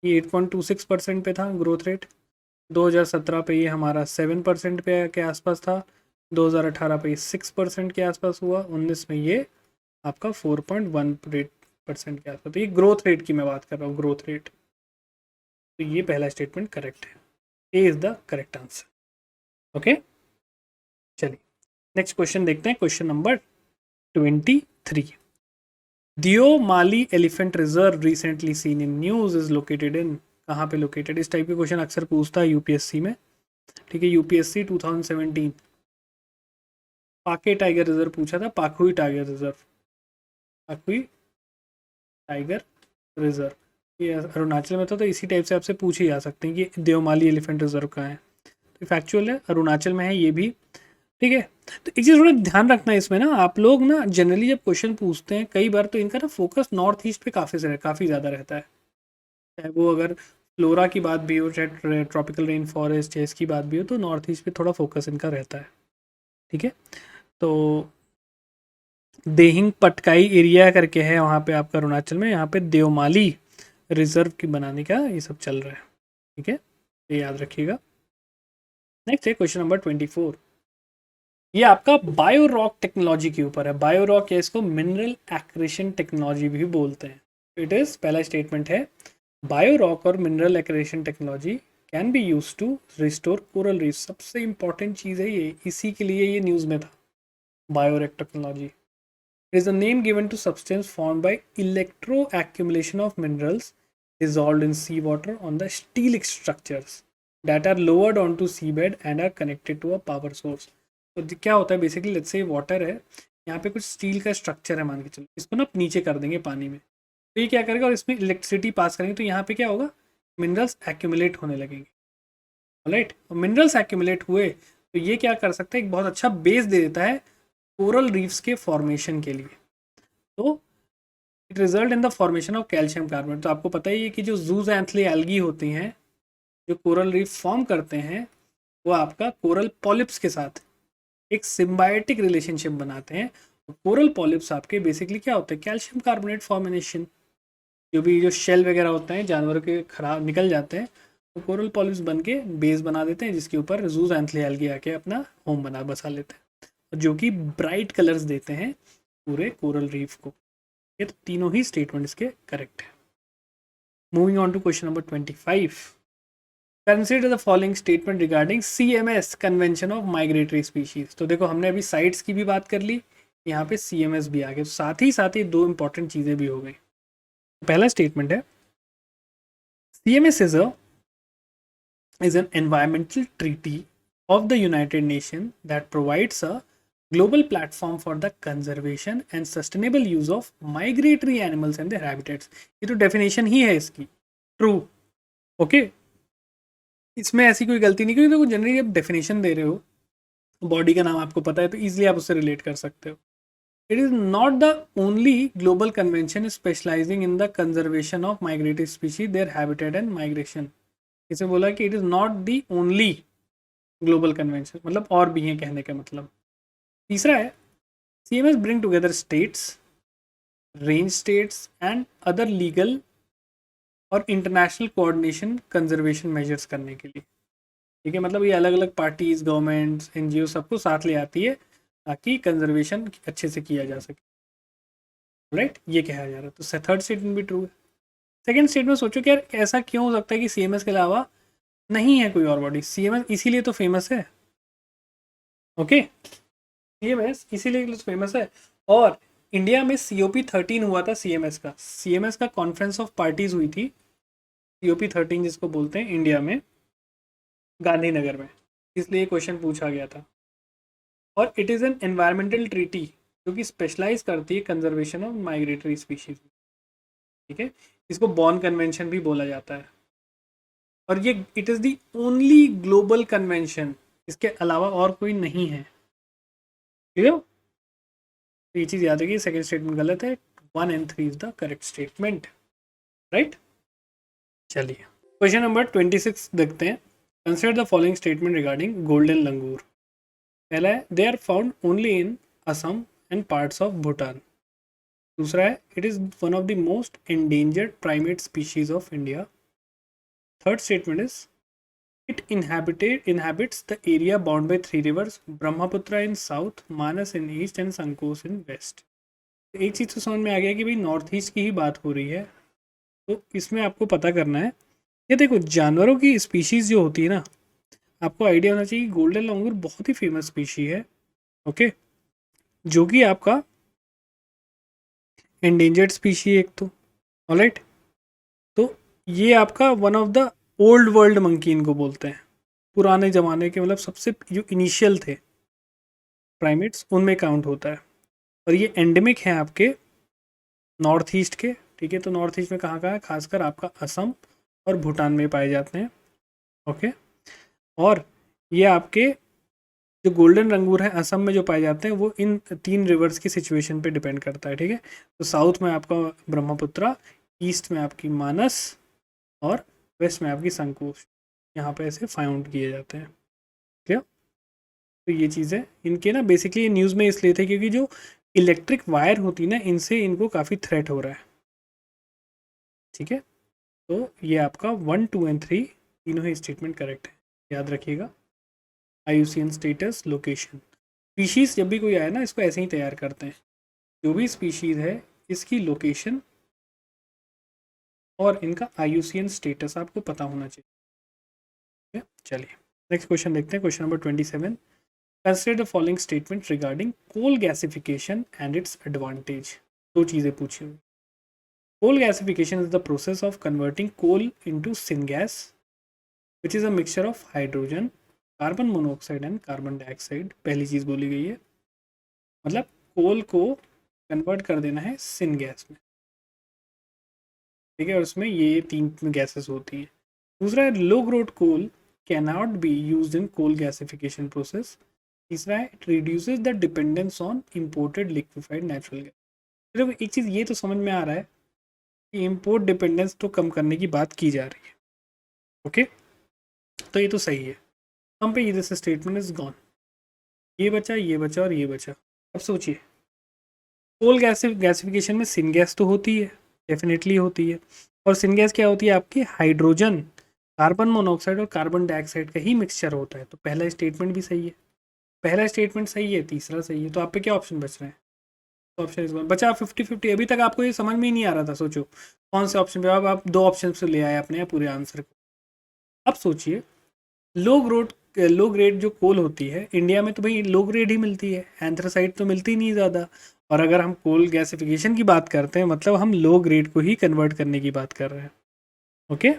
ये 8.26% पे था ग्रोथ रेट, 2017 पे ये हमारा 7% पे के आसपास था, 2018 पे ये 6% के आसपास हुआ, 19 में ये आपका 4.18% के आसपास। तो ये ग्रोथ रेट की मैं बात कर रहा हूँ, ग्रोथ रेट। तो ये पहला स्टेटमेंट करेक्ट है, A is the correct answer, okay. चलिए नेक्स्ट क्वेश्चन देखते हैं, question number 23। Deomali Elephant Reserve recently seen in news is located in, कहाँ पे लोकेटेड? इस टाइप के क्वेश्चन अक्सर पूछता है यूपीएससी में, ठीक है। यूपीएससी 2017 पाके टाइगर रिजर्व पूछा था, पाखुई टाइगर रिजर्व, पाखुई टाइगर रिजर्व, ये अरुणाचल में था। तो इसी टाइप से आपसे पूछे जा सकते हैं कि देवमाली एलिफेंट रिजर्व कहाँ है। तो फैक्चुअल है, अरुणाचल में है ये भी, ठीक है। तो एक चीज़ थोड़ा ध्यान रखना है इसमें ना, आप लोग ना जनरली जब क्वेश्चन पूछते हैं कई बार तो इनका ना फोकस नॉर्थ ईस्ट पे काफ़ी ज़्यादा रहता है। चाहे वो अगर फ्लोरा की बात भी हो, चाहे ट्रॉपिकल रेन फॉरेस्ट या इसकी बात भी हो, तो नॉर्थ ईस्ट पे थोड़ा फोकस इनका रहता है, ठीक है। तो देहिंग पटकाई एरिया करके है वहाँ पे आपका अरुणाचल में, यहाँ पे देवमाली रिजर्व की बनाने का ये सब चल रहा है, ठीक है, ये याद रखिएगा। नेक्स्ट है क्वेश्चन नंबर 24। ये आपका बायो रॉक टेक्नोलॉजी के ऊपर है। बायो रॉक या इसको मिनरल एक्रेशन टेक्नोलॉजी भी बोलते हैं। इट इज, पहला स्टेटमेंट है बायो रॉक और mineral accretion technology can be use to restore coral reef. सबसे इंपॉर्टेंट चीज़ है ये, इसी के लिए ये न्यूज़ में था, bio rock technology. It is a name given to substance form by electro accumulation of minerals dissolved in sea water on the steel structures that are lowered onto seabed and are connected to a power source। तो क्या होता है basically, let's say water है, यहाँ पे कुछ steel का structure है मान के चलो, इसको ना नीचे कर देंगे पानी में, तो ये क्या करेगा और इसमें इलेक्ट्रिसिटी पास करेंगे तो यहाँ पे क्या होगा, मिनरल्स एक्यूमुलेट होने लगेंगे, राइट। और मिनरल्स एक्यूमुलेट हुए तो ये क्या कर सकता है, एक बहुत अच्छा बेस दे देता है कोरल रीफ्स के फॉर्मेशन के लिए। तो it result in the formation of calcium carbonate. तो आपको पता ही है कि जो जूजैंथली एल्गी होती हैं जो कोरल रीफ फॉर्म करते हैं वो आपका कोरल पॉलिप्स के साथ एक सिम्बायोटिक रिलेशनशिप बनाते हैं। कोरल पॉलिप्स आपके बेसिकली क्या होते हैं, कैल्शियम कार्बोनेट फॉर्मेशन। जो शेल वगैरह होते हैं जानवरों के खराब निकल जाते हैं तो कोरल पॉलिप्स बन के बेस बना देते हैं जिसके ऊपर जूजैंथली एल्गी आके अपना होम बसा लेते हैं, जो कि ब्राइट कलर्स देते हैं पूरे कोरल रीफ को। ये तो तीनों ही स्टेटमेंट इसके करेक्ट है। Moving on to question number 25, consider the following statement regarding CMS convention of migratory species. तो देखो हमने अभी साइट्स की भी बात कर ली, यहाँ पे CMS भी आ गए, तो साथ ही दो इंपॉर्टेंट चीजें भी हो गई। पहला स्टेटमेंट है CMS is an environmental treaty of the United Nations that provides a global platform for the conservation and sustainable use of migratory animals and their habitats। ये तो डेफिनेशन ही है इसकी, ट्रू, ओके। इसमें ऐसी कोई गलती नहीं, क्योंकि देखो जनरली आप डेफिनेशन दे रहे हो, बॉडी का नाम आपको पता है तो इजीली आप उससे रिलेट कर सकते हो। It is not the only global convention specialising in the conservation of migratory species, their habitat and migration. इसे बोला कि it is not the only global convention, मतलब और भी है कहने का मतलब। तीसरा है CMS bring together states, range states and other legal और इंटरनेशनल कोऑर्डिनेशन कंजर्वेशन मेजर्स करने के लिए। ठीक है, मतलब ये अलग अलग पार्टीज, गवर्नमेंट्स, NGO सबको साथ ले आती है ताकि कंजर्वेशन अच्छे से किया जा सके, राइट। ये कहा जा रहा है। तो थर्ड स्टेटमेंट भी ट्रू है। सेकंड स्टेटमेंट सोचो कि यार ऐसा क्यों हो सकता है कि CMS के अलावा नहीं है कोई और बॉडी। CMS इसीलिए तो फेमस है, ओके। CMS इसीलिए तो फेमस है। और इंडिया में COP13 हुआ था CMS का कॉन्फ्रेंस ऑफ पार्टीज हुई थी, COP13 जिसको बोलते हैं इंडिया में, गांधीनगर में, इसलिए क्वेश्चन पूछा गया था। और it is N environmental treaty जो कि स्पेशलाइज करती है कंजर्वेशन ऑफ माइग्रेटरी स्पीशीज, ठीक है। इसको बॉन कन्वेंशन भी बोला जाता है। और ये it is the only global convention, इसके अलावा और कोई नहीं है, ठीक है। तो ये चीज़ याद रखिए, सेकंड स्टेटमेंट गलत है, 1 and 3 is the correct statement, right. चलिए क्वेश्चन नंबर 26 देखते हैं। Consider the following statement regarding golden langur. पहला है they are found only in Assam and parts of Bhutan. दूसरा है it is one of the most endangered primate species of India. Third statement is it inhabits the area bound by 3 rivers, Brahmaputra in south, Manas in east and Sankosh in west. एक चीज़ तो समझ में आ गया कि भाई north east की ही बात हो रही है, तो इसमें आपको पता करना है। ये देखो जानवरों की स्पीशीज़ जो होती है ना, आपको आइडिया होना चाहिए गोल्डन लंगूर बहुत ही फेमस स्पीशी है, ओके, जो कि आपका एंडेंजर्ड स्पीशी एक तो, ऑलराइट। तो ये आपका one of the old world monkey इनको बोलते हैं, पुराने ज़माने के, मतलब सबसे जो इनिशियल थे प्राइमेट्स उनमें काउंट होता है। और ये एंडेमिक है आपके नॉर्थ ईस्ट के, ठीक है। तो नॉर्थ ईस्ट में कहाँ कहाँ है, खासकर आपका असम और भूटान में पाए जाते हैं, ओके। और ये आपके जो गोल्डन लंगूर है असम में जो पाए जाते हैं वो इन 3 रिवर्स की सिचुएशन पे डिपेंड करता है, ठीक है। तो साउथ में आपका ब्रह्मपुत्र, ईस्ट में आपकी मानस और वेस्ट में आपकी संकोश, यहाँ पे ऐसे फाउंड किए जाते हैं, ठीक है। तो ये चीज़ें इनके ना बेसिकली ये न्यूज़ में इसलिए थे क्योंकि जो इलेक्ट्रिक वायर होती है ना, इनसे इनको काफ़ी थ्रेट हो रहा है, ठीक है। तो ये आपका 1, 2 एंड 3 तीनों ही स्टेटमेंट करेक्ट है, याद रखिएगा। IUCN स्टेटस लोकेशन, स्पीशीज़ जब भी कोई आए ना इसको ऐसे ही तैयार करते हैं, जो भी स्पीशीज़ है इसकी लोकेशन और इनका IUCN स्टेटस आपको पता होना चाहिए, ठीक है। चलिए नेक्स्ट क्वेश्चन देखते हैं, question number 27। Consider the following statement regarding coal gasification and its advantage. दो चीज़ें पूछी हुई। Coal gasification is the process of converting coal into syngas which is a mixture of hydrogen, carbon monoxide and carbon dioxide. पहली चीज़ बोली गई है, मतलब कोल को कन्वर्ट कर देना है सिनगैस में। ठीक है, और उसमें ये 3 गैसेस होती हैं। दूसरा है low growth coal can not be used in coal gasification process. तीसरा है it reduces the dependence on imported liquefied natural gas. सिर्फ एक चीज़ ये तो समझ में आ रहा है कि इम्पोर्ट डिपेंडेंस तो कम करने की बात की जा रही है। ओके, तो ये तो सही है। हम पे ये स्टेटमेंट इज गॉन, ये बचा, ये बचा और ये बचा। अब सोचिए, कोल गैसिफिकेशन में सिन गैस तो होती है, डेफिनेटली होती है। और सिन गैस क्या होती है आपकी? हाइड्रोजन, कार्बन मोनोऑक्साइड और कार्बन डाइऑक्साइड का ही मिक्सचर होता है। तो पहला स्टेटमेंट भी सही है, पहला स्टेटमेंट सही है, तीसरा सही है। तो आप पे क्या ऑप्शन बच रहे हैं? तो ऑप्शन इस बार बचा 50-50। अभी तक आपको ये समझ में ही नहीं आ रहा था, सोचो कौन से ऑप्शन पे। अब आप 2 ऑप्शन से ले आए अपने पूरे आंसर को। अब सोचिए, लो ग्रेड जो कोल होती है इंडिया में, तो भाई लो ग्रेड ही मिलती है, एंथ्रासाइट तो मिलती नहीं ज़्यादा। और अगर हम कोल गैसिफिकेशन की बात करते हैं, मतलब हम लो ग्रेड को ही कन्वर्ट करने की बात कर रहे हैं। ओके,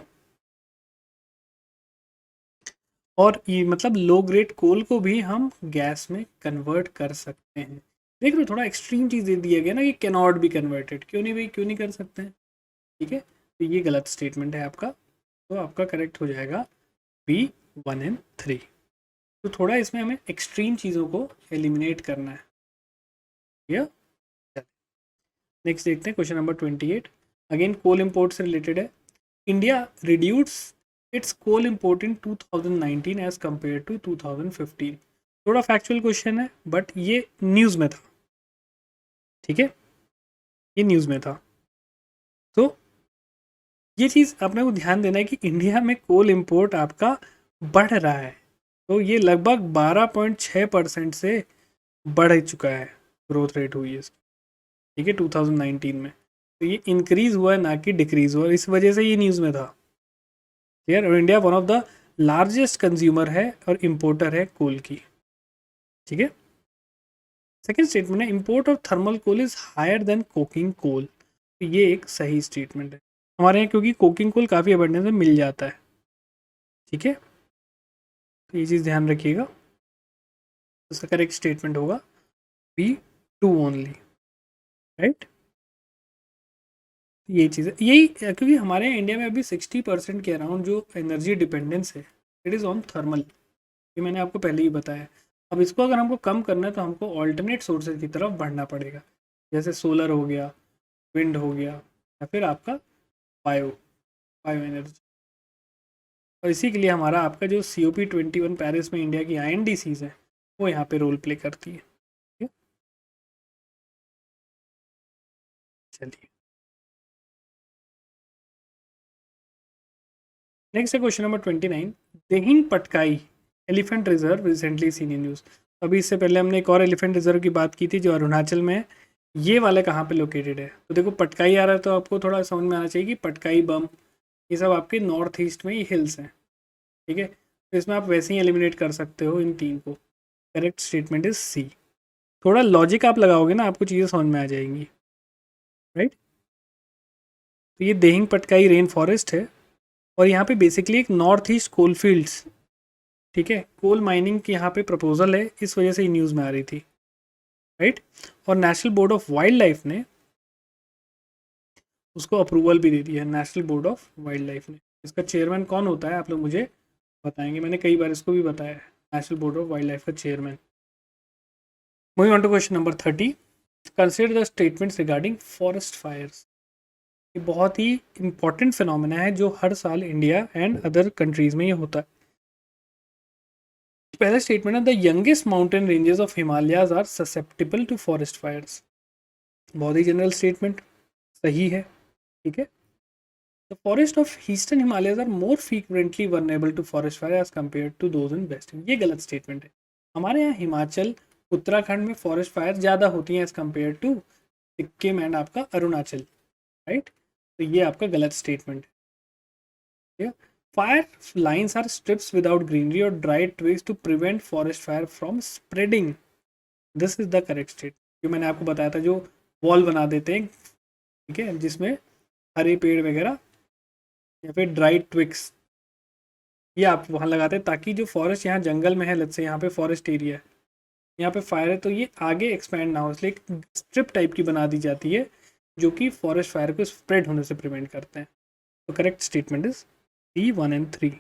और ये मतलब लो ग्रेड कोल को भी हम गैस में कन्वर्ट कर सकते हैं। देख लो, थोड़ा एक्सट्रीम चीज़ दे दिया गया ना कि कैन नॉट बी कन्वर्टेड। क्यों नहीं भाई, क्यों नहीं कर सकते हैं? ठीक है, तो ये गलत स्टेटमेंट है आपका। तो आपका करेक्ट हो जाएगा B1 and 3। तो थोड़ा इसमें हमें एक्सट्रीम चीज़ों को एलिमिनेट करना है। या नेक्स्ट देखते हैं question number 28। Again coal import से रिलेटेड है। India reduce its coal import in 2019 as compare to 2015। थोड़ा फैक्चुअल क्वेश्चन है, बट ये न्यूज़ में था। ठीक है, ये न्यूज़ में था। तो ये चीज़ अपने को ध्यान देना है कि इंडिया में कोल इंपोर्ट आपका बढ़ रहा है। तो ये लगभग 12.6% से बढ़ चुका है, ग्रोथ रेट हुई है इसकी। ठीक है, 2019 में। तो ये इंक्रीज हुआ है, ना कि डिक्रीज हुआ। इस वजह से ये न्यूज़ में था। ठीक है, और India one of the largest consumer है और इम्पोर्टर है कोल की। ठीक है, सेकेंड स्टेटमेंट है import of thermal coal is higher than coking coal. तो ये एक सही स्टेटमेंट है हमारे यहाँ, क्योंकि कोकिंग कोल काफ़ी अबंडेंस में मिल जाता है। ठीक है, तो ये चीज़ ध्यान रखिएगा। उसका करेक्ट स्टेटमेंट होगा B2 ओनली। राइट, ये चीज़ है, यही क्योंकि हमारे यहाँ इंडिया में अभी 60% के अराउंड जो एनर्जी डिपेंडेंस है, इट इज़ ऑन थर्मल। ये मैंने आपको पहले ही बताया। अब इसको अगर हमको कम करना है तो हमको ऑल्टरनेट सोर्सेज की तरफ बढ़ना पड़ेगा, जैसे सोलर हो गया, विंड हो गया, या फिर आपका बायो बायो एनर्जी। और इसी के लिए हमारा आपका जो COP21 पेरिस में इंडिया की INDCs है, वो यहाँ पे रोल प्ले करती है। ठीक है? चलिए, नेक्स्ट है question number 29। Dihing Patkai elephant Reserve recently seen in news. अभी इससे पहले हमने एक और एलिफेंट रिजर्व की बात की थी जो अरुणाचल में है। ये वाला कहाँ पे लोकेटेड है? तो देखो, पटकाई आ रहा है तो आपको थोड़ा समझ में आना चाहिए कि पटकाई, बम, ये सब आपके नॉर्थ ईस्ट में ही हिल्स हैं। ठीक है, तो इसमें आप वैसे ही एलिमिनेट कर सकते हो इन 3 को। Correct statement is C। थोड़ा लॉजिक आप लगाओगे ना, आपको चीज़ें समझ में आ जाएंगी। राइट, तो ये देहिंग पटकाई रेन फॉरेस्ट है, और यहाँ पे बेसिकली एक नॉर्थ ईस्ट कोल फील्ड्स, ठीक है, कोल माइनिंग की यहाँ पे प्रपोजल है, इस वजह से ये न्यूज़ में आ रही थी। राइट, और national Board of Wild life ने उसको अप्रूवल भी दे दिया है, National Board of Wild life ने। इसका चेयरमैन कौन होता है आप लोग मुझे बताएंगे, मैंने कई बार इसको भी बताया है, National Board of Wild Life का chairman. Moving on to question number 30। Consider the statements regarding forest fires. ये बहुत ही इंपॉर्टेंट फिनोमेना है जो हर साल इंडिया एंड अदर कंट्रीज में ये होता है। पहला स्टेटमेंट है the youngest mountain ranges of Himalayas are susceptible to forest fires. बहुत ही जनरल स्टेटमेंट, सही है। ठीक है, the forest of eastern Himalayas are more frequently vulnerable to forest fire as compare to those in western. ये गलत स्टेटमेंट है। हमारे यहाँ हिमाचल, उत्तराखंड में फॉरेस्ट फायर ज़्यादा होती हैं as compare to Sikkim and आपका अरुणाचल। राइट, तो ये आपका गलत स्टेटमेंट है। Fire lines are strips without greenery और dried twigs to prevent forest fire from spreading. This is the correct state. जो मैंने आपको बताया था, जो वॉल बना देते हैं, ठीक है, जिसमें हरे पेड़ वगैरह या फिर ड्राइड ट्विग्स, ये आप वहाँ लगाते हैं ताकि जो फॉरेस्ट यहाँ जंगल में है, लेट्स से यहाँ पे फॉरेस्ट एरिया है, यहाँ पे फायर है, तो ये आगे एक्सपैंड ना हो, इसलिए एक स्ट्रिप टाइप की बना दी जाती है जो कि फॉरेस्ट फायर को स्प्रेड होने से प्रिवेंट करते हैं। तो correct statement is D 1 and 3।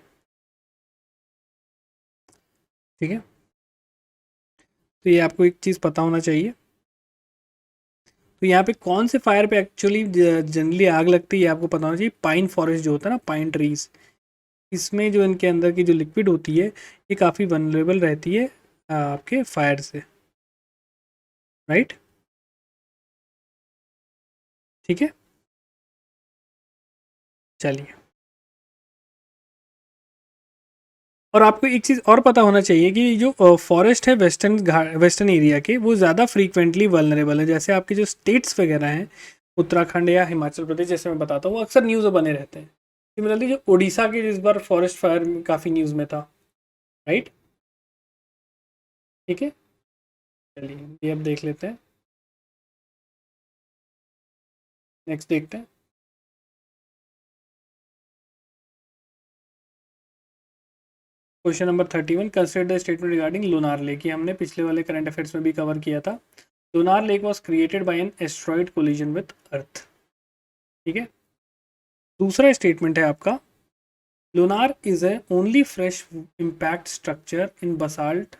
ठीक है, तो ये आपको एक चीज़ पता होना चाहिए। तो यहाँ पे कौन से फायर पे एक्चुअली जनरली आग लगती है, ये आपको पता होना चाहिए। पाइन फॉरेस्ट जो होता है ना, पाइन ट्रीज, इसमें जो इनके अंदर की जो लिक्विड होती है ये काफ़ी वनरेबल रहती है आपके फायर से, राइट। ठीक है, चलिए। और आपको एक चीज़ और पता होना चाहिए कि जो फॉरेस्ट है वेस्टर्न एरिया के, वो ज़्यादा फ्रीक्वेंटली वल्नरेबल है। जैसे आपके जो स्टेट्स वगैरह हैं, उत्तराखंड या हिमाचल प्रदेश, जैसे मैं बताता हूँ, वो अक्सर न्यूज़ में बने रहते हैं। सिमिलरली जो उड़ीसा के इस बार फॉरेस्ट फायर काफ़ी न्यूज़ में था, राइट। ठीक है, चलिए ये अब देख लेते हैं, नेक्स्ट देखते हैं। Question number 31, consider the statement regarding lunar lake. ये हमने पिछले वाले करंट अफेयर्स में भी कवर किया था। Lonar lake was created by an asteroid collision with earth. ठीक है, दूसरा स्टेटमेंट है आपका, Lonar is a only fresh impact structure in basalt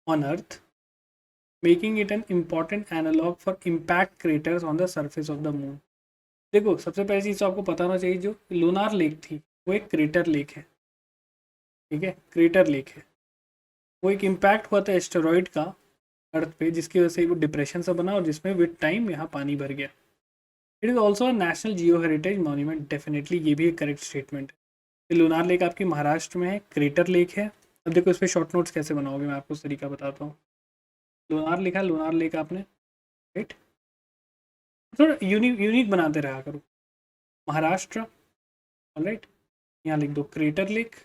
on earth, making it an important analog for impact craters on the surface of the moon. देखो, सबसे पहली चीज़ तो आपको पता होना चाहिए, जो लूनार लेक थी वो एक क्रेटर लेक है। ठीक है, क्रेटर लेक है। वो एक इम्पैक्ट हुआ था एस्टेरॉइड का अर्थ पे, जिसकी वजह से वो डिप्रेशन सा बना और जिसमें विद टाइम यहाँ पानी भर गया। It is also a national Jio heritage monument. Definitely ये भी एक करेक्ट स्टेटमेंट है। लूनार लेक आपकी महाराष्ट्र में है, क्रेटर लेक है। अब देखो इस पर शॉर्ट नोट्स कैसे बनाओगे, मैं आपको उस तरीका बताता हूँ। लूनार लिखा, लूनार लेक आपने, राइट। थोड़ा यूनिक यूनिक बनाते रहा करो। महाराष्ट्र, राइट। यहाँ लिख दो क्रेटर लेक।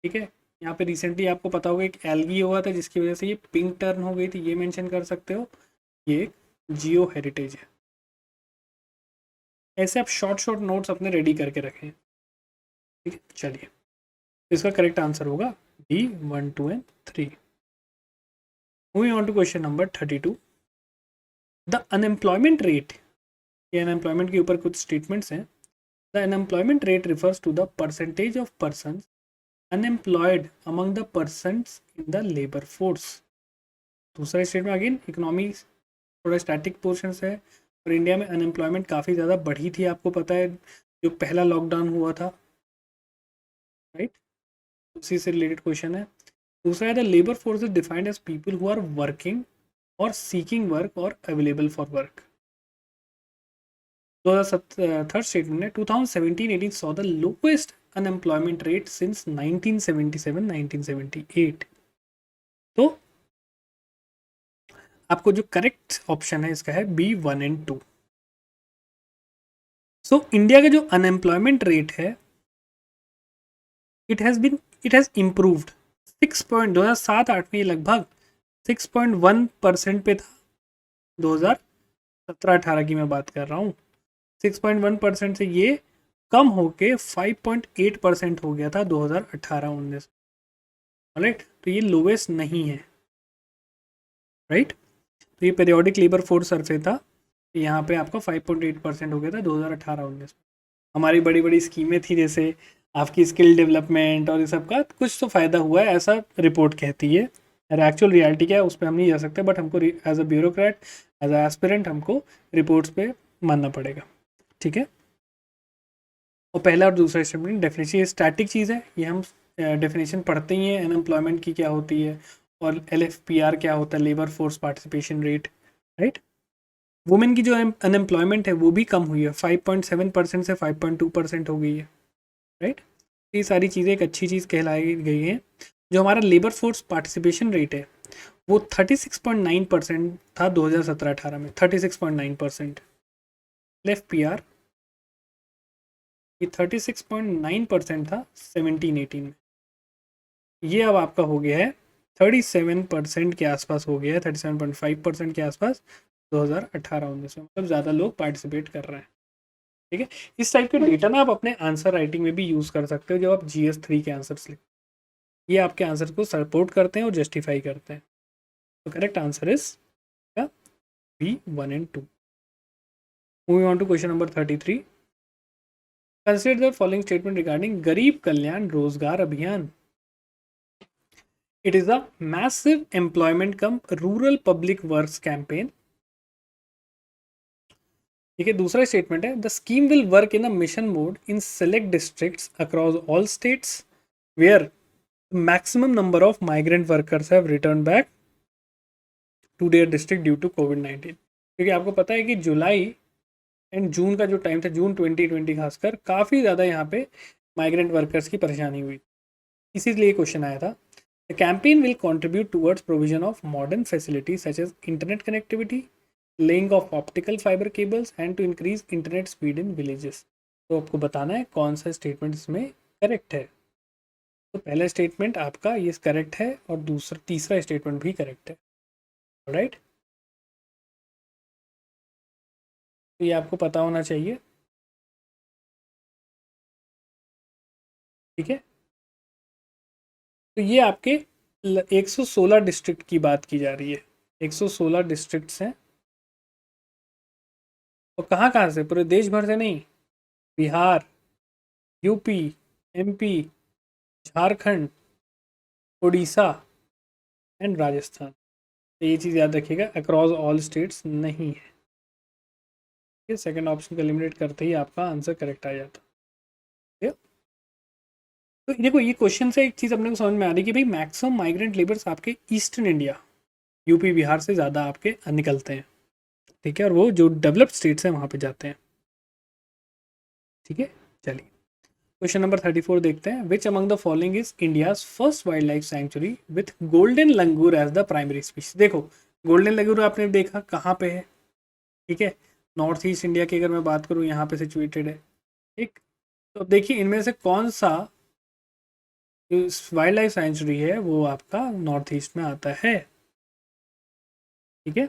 ठीक है, यहाँ पे रिसेंटली आपको पता होगा एक एल्गी हुआ था जिसकी वजह से ये पिंक टर्न हो गई थी, ये मेंशन कर सकते हो। ये एक जियो हेरिटेज है। ऐसे आप शॉर्ट शॉर्ट नोट्स अपने रेडी करके रखें। ठीक है, चलिए, इसका करेक्ट आंसर होगा D 1, 2 and 3। Moving on to question number 32, the unemployment rate. ये अनएम्प्लॉयमेंट के ऊपर कुछ स्टेटमेंट्स हैं। The unemployment rate refers to the percentage of person unemployed among the persons in the labour force. दूसरा statement again economy, थोड़ा static portion है। और India में अनएम्प्लॉयमेंट काफ़ी ज़्यादा बढ़ी थी, आपको पता है, जो पहला लॉकडाउन हुआ था, राइट। उसी से रिलेटेड क्वेश्चन है। दूसरा है the labour force is defined as people who are working और सीकिंग वर्क और available for work. 2007 third statement है, 2017-18 saw the lowest unemployment rate since 1977-1978। तो आपको जो करेक्ट ऑप्शन है इसका है बी 1 एंड 2। सो इंडिया का जो अनएम्प्लॉयमेंट रेट है, इट हैज़ इम्प्रूव्ड 2007-8 में ये लगभग 6.1% पे था। 2017-18 की मैं बात कर रहा हूँ। 6.1% से ये कम होके 5.8% हो गया था 2018-19। राइट, तो ये लोवेस्ट नहीं है, राइट। तो ये पीरियोडिक लेबर फोर्स सर्वे था, यहाँ पे आपका 5.8% हो गया था 2018-19। हमारी बड़ी बड़ी स्कीमें थी, जैसे आपकी स्किल डेवलपमेंट और ये सब का कुछ तो फ़ायदा हुआ है, ऐसा रिपोर्ट कहती है। और एक्चुअल रियलिटी क्या है उस पर हम नहीं जा सकते, बट हमको as a bureaucrat, as a aspirant, हमको रिपोर्ट्स पे मानना पड़ेगा। ठीक है, और पहला और दूसरा स्टेटमेंट डेफिनेशन, ये स्टैटिक चीज़ है, ये हम डेफिनेशन पढ़ते ही हैं, अनएम्प्लॉयमेंट की क्या होती है और LFPR क्या होता है, labour force participation rate, right. Women की जो अनएम्प्लॉयमेंट है वो भी कम हुई है, 5.7% से 5.2% हो गई है, राइट। ये सारी चीज़ें एक अच्छी चीज़ कहलाई गई हैं। जो हमारा लेबर फोर्स पार्टिसिपेशन रेट है वो 36.9% था 2017-18 में, 36.9%। LFPR ये 36.9% था 17-18 में। ये अब आपका हो गया है 37% के आसपास हो गया है, 37.5% के आसपास 2018-19 में। मतलब ज़्यादा लोग पार्टिसिपेट कर रहे हैं। ठीक है, इस टाइप के डेटा ना आप अपने आंसर राइटिंग में भी यूज़ कर सकते हो जब आप GS3 के आंसर्स लिख, ये आपके आंसर को सपोर्ट करते हैं और जस्टिफाई करते हैं। तो correct answer is B 1 and 2। Moving on to question number 33. Consider the following statement regarding Garib Kalyan रोजगार अभियान. It is a massive employment cum rural public works campaign. ठीक है, दूसरा स्टेटमेंट है the scheme will work in a mission mode in select districts across all states where maximum number of migrant workers have return back to their district due to कोविड-19. क्योंकि आपको पता है कि जुलाई एंड जून का जो time था, जून 2020 खासकर, काफ़ी ज़्यादा यहाँ पे माइग्रेंट वर्कर्स की परेशानी हुई, इसीलिए क्वेश्चन आया था. The campaign will contribute towards provision of modern facilities such as internet connectivity, laying of optical fiber cables and to increase internet speed in villages. तो आपको बताना है कौन सा स्टेटमेंट इसमें करेक्ट है. तो पहला स्टेटमेंट आपका ये करेक्ट है और तीसरा स्टेटमेंट भी करेक्ट है. राइट, तो ये आपको पता होना चाहिए. ठीक है, तो ये आपके 116 डिस्ट्रिक्ट की बात की जा रही है. 116 डिस्ट्रिक्ट्स हैं, और कहाँ से, पूरे देश भर से नहीं. Bihar, UP, MP, Jharkhand, Orissa and Rajasthan. तो ये चीज़ याद रखिएगा, अक्रॉस ऑल स्टेट्स नहीं है. सेकंड ऑप्शन को एलिमिनेट करते ही आपका आंसर करेक्ट आ जाता. तो देखो, ये क्वेश्चन से एक चीज़ अपने को समझ में आ रही कि भाई मैक्सिमम माइग्रेंट लेबर्स आपके ईस्टर्न इंडिया, यूपी बिहार से ज़्यादा आपके निकलते हैं. ठीक है, और वो जो डेवलप्ड स्टेट्स हैं वहाँ पे जाते हैं. ठीक है, चलिए क्वेश्चन नंबर 34 देखते हैं. Which among the following is India's first wild life sanctuary with golden langur as the primary species. देखो, गोल्डन लंगूर आपने देखा कहाँ पे है. ठीक है, नॉर्थ ईस्ट इंडिया की अगर मैं बात करूँ, यहाँ पे सिचुएटेड है. ठीक, तो देखिए इनमें से कौन सा वाइल्ड लाइफ सेंचुरी है वो आपका नॉर्थ ईस्ट में आता है. ठीक है,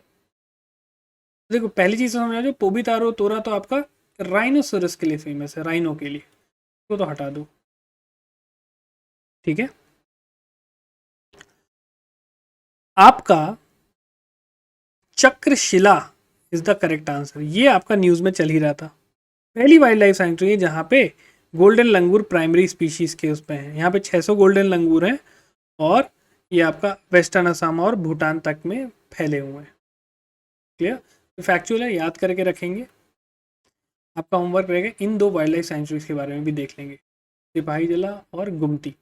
देखो पहली चीज समझ आ जाओ, पोबीतारो तोरा तो आपका राइनोसोरस के लिए फेमस है, राइनो के लिए, तो हटा दो. ठीक है, आपका Chakrashila is the correct answer. ये आपका न्यूज में चल ही रहा था. पहली वाइल्ड लाइफ सेंचुरी है जहाँ पे गोल्डन लंगूर प्राइमरी स्पीशीज के उस पे हैं. यहाँ पे 600 गोल्डन लंगूर हैं और ये आपका वेस्टर्न असम और भूटान तक में फैले हुए हैं. क्लियर, तो फैक्चुअल है, याद करके रखेंगे. आपका होमवर्क रहेगा इन दो वाइल्ड लाइफ सेंचुरीज के बारे में भी देख लेंगे, सिपाही जला और Gumti.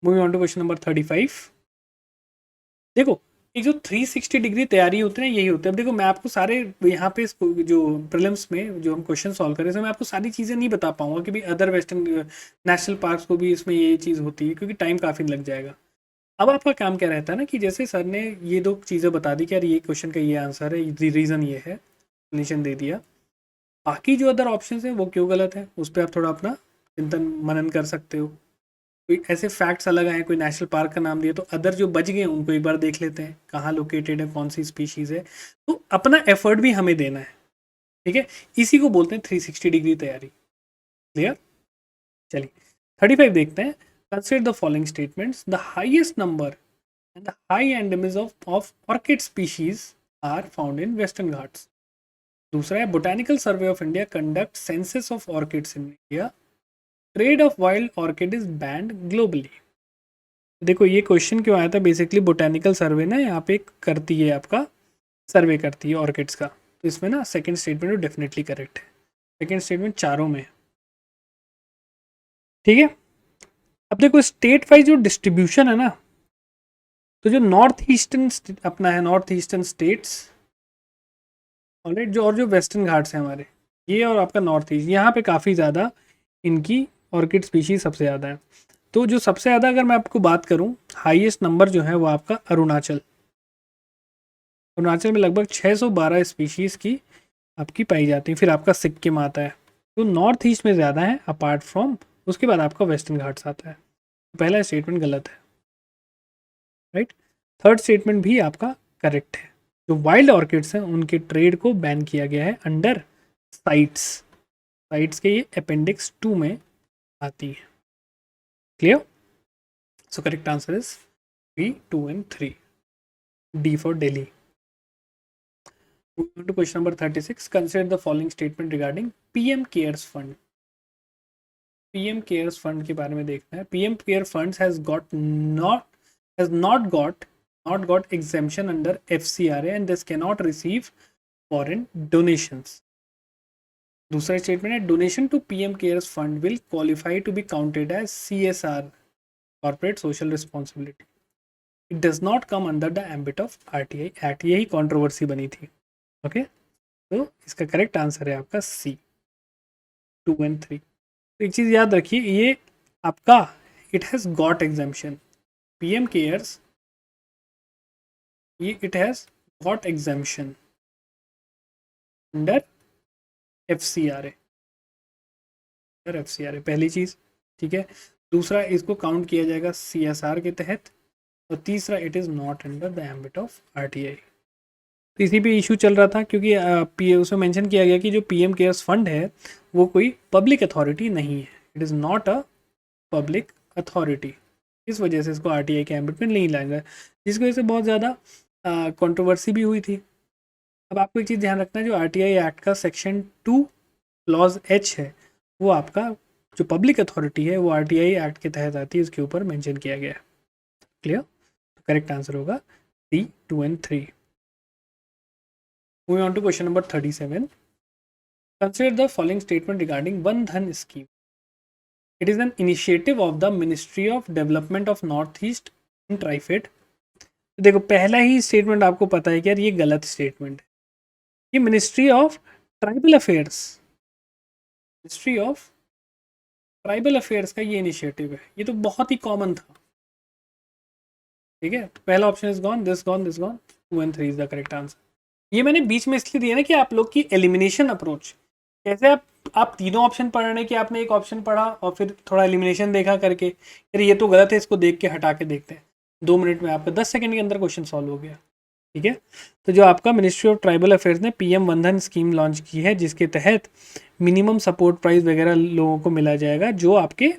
Moving on to question number 35. देखो, एक जो 360 डिग्री तैयारी होती है ना, यही होती है. अब देखो मैं आपको सारे यहाँ पे जो प्रीलिम्स में जो हम क्वेश्चन सॉल्व करें, इसमें मैं आपको सारी चीज़ें नहीं बता पाऊंगा कि भाई अदर वेस्टर्न नेशनल पार्क्स को भी इसमें ये चीज़ होती है, क्योंकि टाइम काफ़ी लग जाएगा. अब आपका काम क्या रहता है ना, कि जैसे सर ने ये दो चीज़ें बता दी कि यार ये क्वेश्चन का ये आंसर है, रीज़न ये है, एक्सप्लेनेशन दे दिया. बाकी जो अदर ऑप्शन है वो क्यों गलत है, उस पर आप थोड़ा अपना चिंतन मनन कर सकते हो. कोई ऐसे फैक्ट्स अलग आए, कोई नेशनल पार्क का नाम दिया, तो अदर जो बच गए उनको एक बार देख लेते हैं, कहाँ लोकेटेड है, कौन सी स्पीशीज़ है. तो अपना एफर्ट भी हमें देना है. ठीक है, इसी को बोलते हैं 360 डिग्री तैयारी. क्लियर, चलिए 35 देखते हैं. Consider the following statements. The highest number and the high endemism of orchid species are found in Western Ghats. दूसरा है Botanical Survey of India conduct census of orchids in India. Trade of wild orchid is banned globally. देखो ये question क्यों आया था, basically botanical सर्वे ना यहाँ पे करती है, आपका सर्वे करती है ऑर्किड्स का. तो इसमें ना सेकंड स्टेटमेंट डेफिनेटली करेक्ट है. सेकंड स्टेटमेंट चारों में. ठीक है, अब देखो स्टेट वाइज जो डिस्ट्रीब्यूशन है ना, तो जो नॉर्थ ईस्टर्न अपना है, नॉर्थ ईस्टर्न स्टेट्स ऑलराइट, जो और जो वेस्टर्न घाट्स हैं हमारे, ये और आपका नॉर्थ ईस्ट, यहाँ पे काफ़ी ज़्यादा इनकी ऑर्किड स्पीशीज सबसे ज़्यादा है. तो जो सबसे ज़्यादा अगर मैं आपको बात करूँ, हाईएस्ट नंबर जो है वो आपका अरुणाचल. अरुणाचल में लगभग 612 स्पीशीज़ की आपकी पाई जाती है. फिर आपका सिक्किम आता है. तो नॉर्थ ईस्ट में ज़्यादा है अपार्ट फ्रॉम, उसके बाद आपका वेस्टर्न घाट्स आता है. पहला स्टेटमेंट गलत है. राइट, थर्ड स्टेटमेंट भी आपका करेक्ट है. जो वाइल्ड ऑर्किड्स हैं उनके ट्रेड को बैन किया गया है अंडर साइट्स. साइट्स के ये अपेंडिक्स 2 में आती है. Clear, so correct answer is B 2 and 3. D for Delhi. Moving on to question number 36. Consider the following statement regarding PM Cares Fund. PM Cares Fund के बारे में देखना है. PM Care Funds has not got exemption under FCRA and this cannot receive foreign donations. दूसरा statement है donation to PM cares fund will qualify to be counted as CSR corporate social responsibility. It does not come under the ambit of RTI act. यही controversy बनी थी. Okay तो इसका correct answer है आपका C 2 and 3. तो एक चीज़ याद रखिए ये आपका it has got exemption. PM CARES ये it has got exemption under FCRA पहली चीज़. ठीक है. दूसरा इसको काउंट किया जाएगा CSR के तहत. और तीसरा it is not under the ambit of RTI. तो इसी पे इशू चल रहा था क्योंकि उसमें मेंशन किया गया कि जो PM केयर्स फंड है वो कोई पब्लिक अथॉरिटी नहीं है. It is not a public authority. इस वजह से इसको RTI के एम्बिट में नहीं लाया गया, जिसकी वजह से बहुत ज़्यादा कंट्रोवर्सी भी हुई थी. अब आपको एक चीज़ ध्यान रखना है, जो RTI एक्ट का सेक्शन 2 क्लॉज H है वो आपका जो पब्लिक अथॉरिटी है वो RTI एक्ट के तहत आती है, इसके ऊपर मेंशन किया गया है. क्लियर. तो करेक्ट आंसर होगा C 2 and 3. Moving on to question number 37. Consider the following statement regarding Van Dhan scheme. It is an initiative of the Ministry of Development of Northeast and Tri-Fed. देखो पहला ही statement आपको पता है कि यार ये गलत स्टेटमेंट है. ये मिनिस्ट्री ऑफ ट्राइबल अफेयर्स का ये इनिशिएटिव है. ये तो बहुत ही कॉमन था. ठीक है. पहला option is gone, this gone, 2 and 3 is the correct answer. ये मैंने बीच में इसलिए दिया ना कि आप लोग की एलिमिनेशन अप्रोच कैसे आप तीनों ऑप्शन पढ़ रहे हैं कि आपने एक ऑप्शन पढ़ा और फिर थोड़ा एलिमिनेशन देखा करके यार ये तो गलत है, इसको देख के हटा के देखते हैं. 2 मिनट में आपका 10 सेकंड के अंदर क्वेश्चन सॉल्व हो गया. ठीक है. तो जो आपका मिनिस्ट्री ऑफ ट्राइबल अफेयर्स ने PM वन धन स्कीम लॉन्च की है, जिसके तहत मिनिमम सपोर्ट प्राइस वगैरह लोगों को मिला जाएगा जो आपके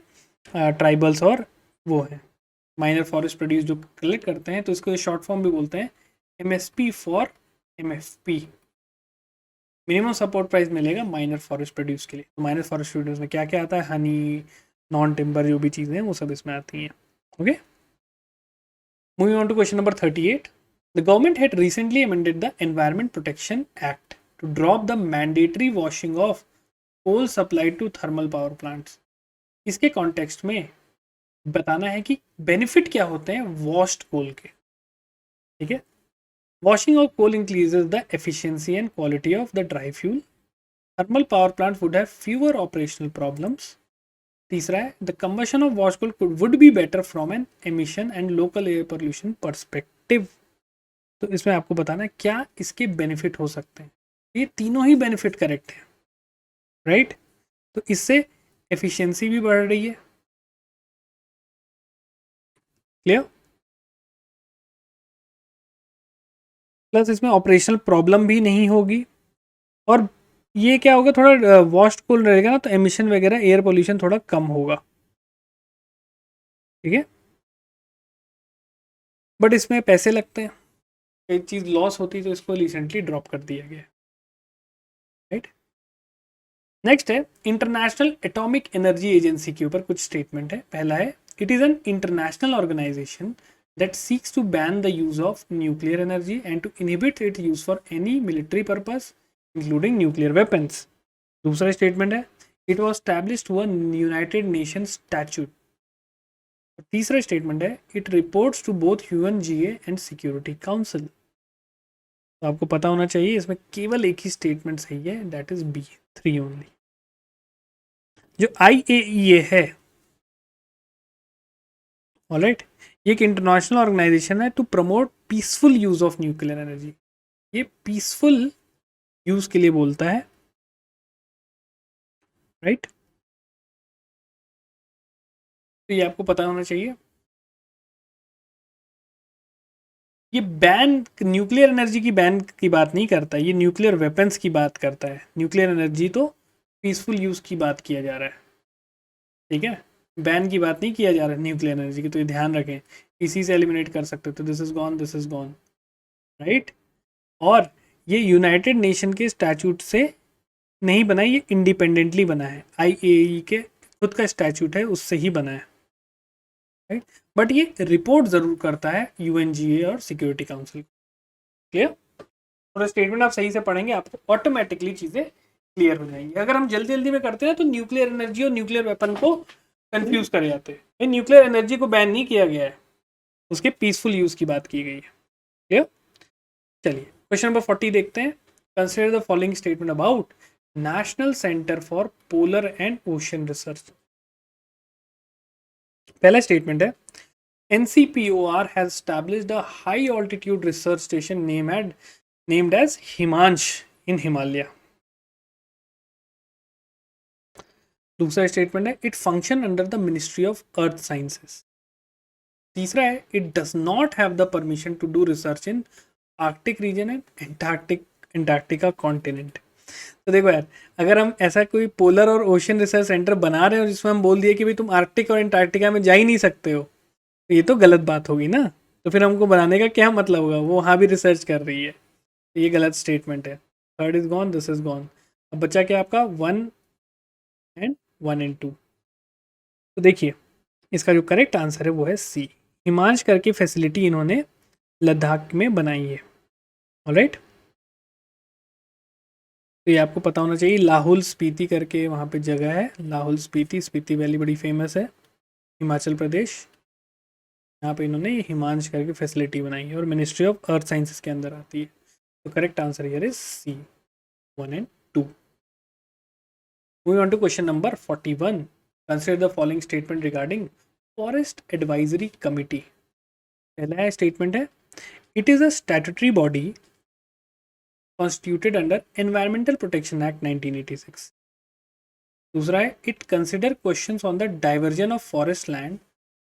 ट्राइबल्स और वो है माइनर फॉरेस्ट प्रोड्यूस जो कलेक्ट करते हैं. तो इसको शॉर्ट फॉर्म भी बोलते हैं MSP for MFP. Minimum support price मिलेगा माइनर फॉरेस्ट प्रोड्यूस के लिए. तो माइनर फॉरेस्ट प्रोड्यूस में क्या क्या आता है, हनी, नॉन टिम्बर जो भी चीज़ें हैं वो सब इसमें आती हैं. Okay. Moving on to question number 38. The government had recently amended the Environment Protection Act to drop the mandatory washing of coal supplied to thermal power plants. इसके कॉन्टेक्स्ट में बताना है कि बेनिफिट क्या होते हैं वॉश्ड कोल के. ठीक है. Washing of coal increases the efficiency and quality of the dry fuel. Thermal power plants would have fewer operational problems. तीसरा है the combustion of washed coal would be better from an emission and local air pollution perspective. तो इसमें आपको बताना है क्या इसके benefit हो सकते हैं. ये तीनों ही बेनिफिट करेक्ट है. राइट. तो इससे एफिशिएंसी भी बढ़ रही है. क्लियर. प्लस इसमें ऑपरेशनल प्रॉब्लम भी नहीं होगी. और ये क्या होगा, थोड़ा वॉश्ड कोल रहेगा ना तो एमिशन वगैरह एयर पोल्यूशन थोड़ा कम होगा. ठीक है. बट इसमें पैसे लगते हैं. एक चीज़ लॉस होती तो इसको रिसेंटली ड्रॉप कर दिया गया. राइट. नेक्स्ट है इंटरनेशनल एटॉमिक एनर्जी एजेंसी के ऊपर कुछ स्टेटमेंट है. पहला है it is an international organisation that seeks to ban the use of nuclear energy and to inhibit its use for any military purpose including nuclear weapons. दूसरा statement है it was established to a United Nations statute. तीसरा statement है it reports to both UNGA and Security Council. तो आपको पता होना चाहिए इसमें केवल एक ही स्टेटमेंट सही है, दैट इज B 3 ओनली. जो IAEA है, ऑलराइट, ये एक इंटरनेशनल ऑर्गेनाइजेशन है to promote peaceful use of nuclear energy. ये पीसफुल यूज के लिए बोलता है. राइट. तो ये आपको पता होना चाहिए. ये बैन न्यूक्लियर एनर्जी की बैन की बात नहीं करता, ये न्यूक्लियर वेपन्स की बात करता है. न्यूक्लियर एनर्जी तो पीसफुल यूज की बात किया जा रहा है. ठीक है. बैन की बात नहीं किया जा रहा है न्यूक्लियर एनर्जी की. तो ये ध्यान रखें, इसी से एलिमिनेट कर सकते. तो this is gone, this is gone. Right. और ये यूनाइटेड नेशन के स्टैच्यूट से नहीं बना है, ये इंडिपेंडेंटली बना है, IAEA के खुद का स्टैच्यूट है उससे ही बना है, राइट। बट ये रिपोर्ट जरूर करता है UNGA और सिक्योरिटी काउंसिल। क्लियर? और स्टेटमेंट आप सही से पढ़ेंगे आपको ऑटोमेटिकली चीजें क्लियर हो जाएंगी। अगर हम जल्दी जल्दी में करते हैं तो न्यूक्लियर एनर्जी और न्यूक्लियर वेपन को कंफ्यूज कर जाते हैं। न्यूक्लियर एनर्जी को बैन नहीं किया गया है, उसके पीसफुल यूज की बात की गई है। क्लियर? चलिए क्वेश्चन नंबर 40 देखते हैं। Consider the following statement about national centre for polar and ocean research. पहला स्टेटमेंट है NCPOR has established a high altitude research station named as Himansh in Himalaya. दूसरा स्टेटमेंट है it function under the ministry of earth sciences. तीसरा है it does not have the permission to do research in Arctic region and Antarctica continent. तो देखो यार, अगर हम ऐसा कोई पोलर और ओशन रिसर्च सेंटर बना रहे हैं और जिसमें हम बोल दिए कि भाई तुम आर्कटिक और एंटार्क्टिका में जा ही नहीं सकते हो, तो ये तो गलत बात होगी ना। तो फिर हमको बनाने का क्या मतलब होगा, वो वहाँ भी रिसर्च कर रही है, तो ये गलत स्टेटमेंट है। Third is gone, this is gone. अब बचा क्या आपका 1 एंड 2। तो देखिए इसका जो करेक्ट आंसर है वो है सी, हिमांश करके फैसिलिटी इन्होंने लद्दाख में बनाई है। ऑलराइट, तो ये आपको पता होना चाहिए। लाहौल स्पीति करके वहाँ पे जगह है, लाहौल स्पीति, स्पीति वैली बड़ी फेमस है हिमाचल प्रदेश। यहाँ पे इन्होंने ये हिमांश करके फैसिलिटी बनाई है और मिनिस्ट्री ऑफ अर्थ साइंसेस के अंदर आती है। तो correct answer here is C, 1 and 2। Moving on to question number 41। Consider the following statement regarding forest advisory committee. पहला स्टेटमेंट है it is a statutory body constituted under Environmental Protection Act 1986। दूसरा है it consider questions on the diversion of forest land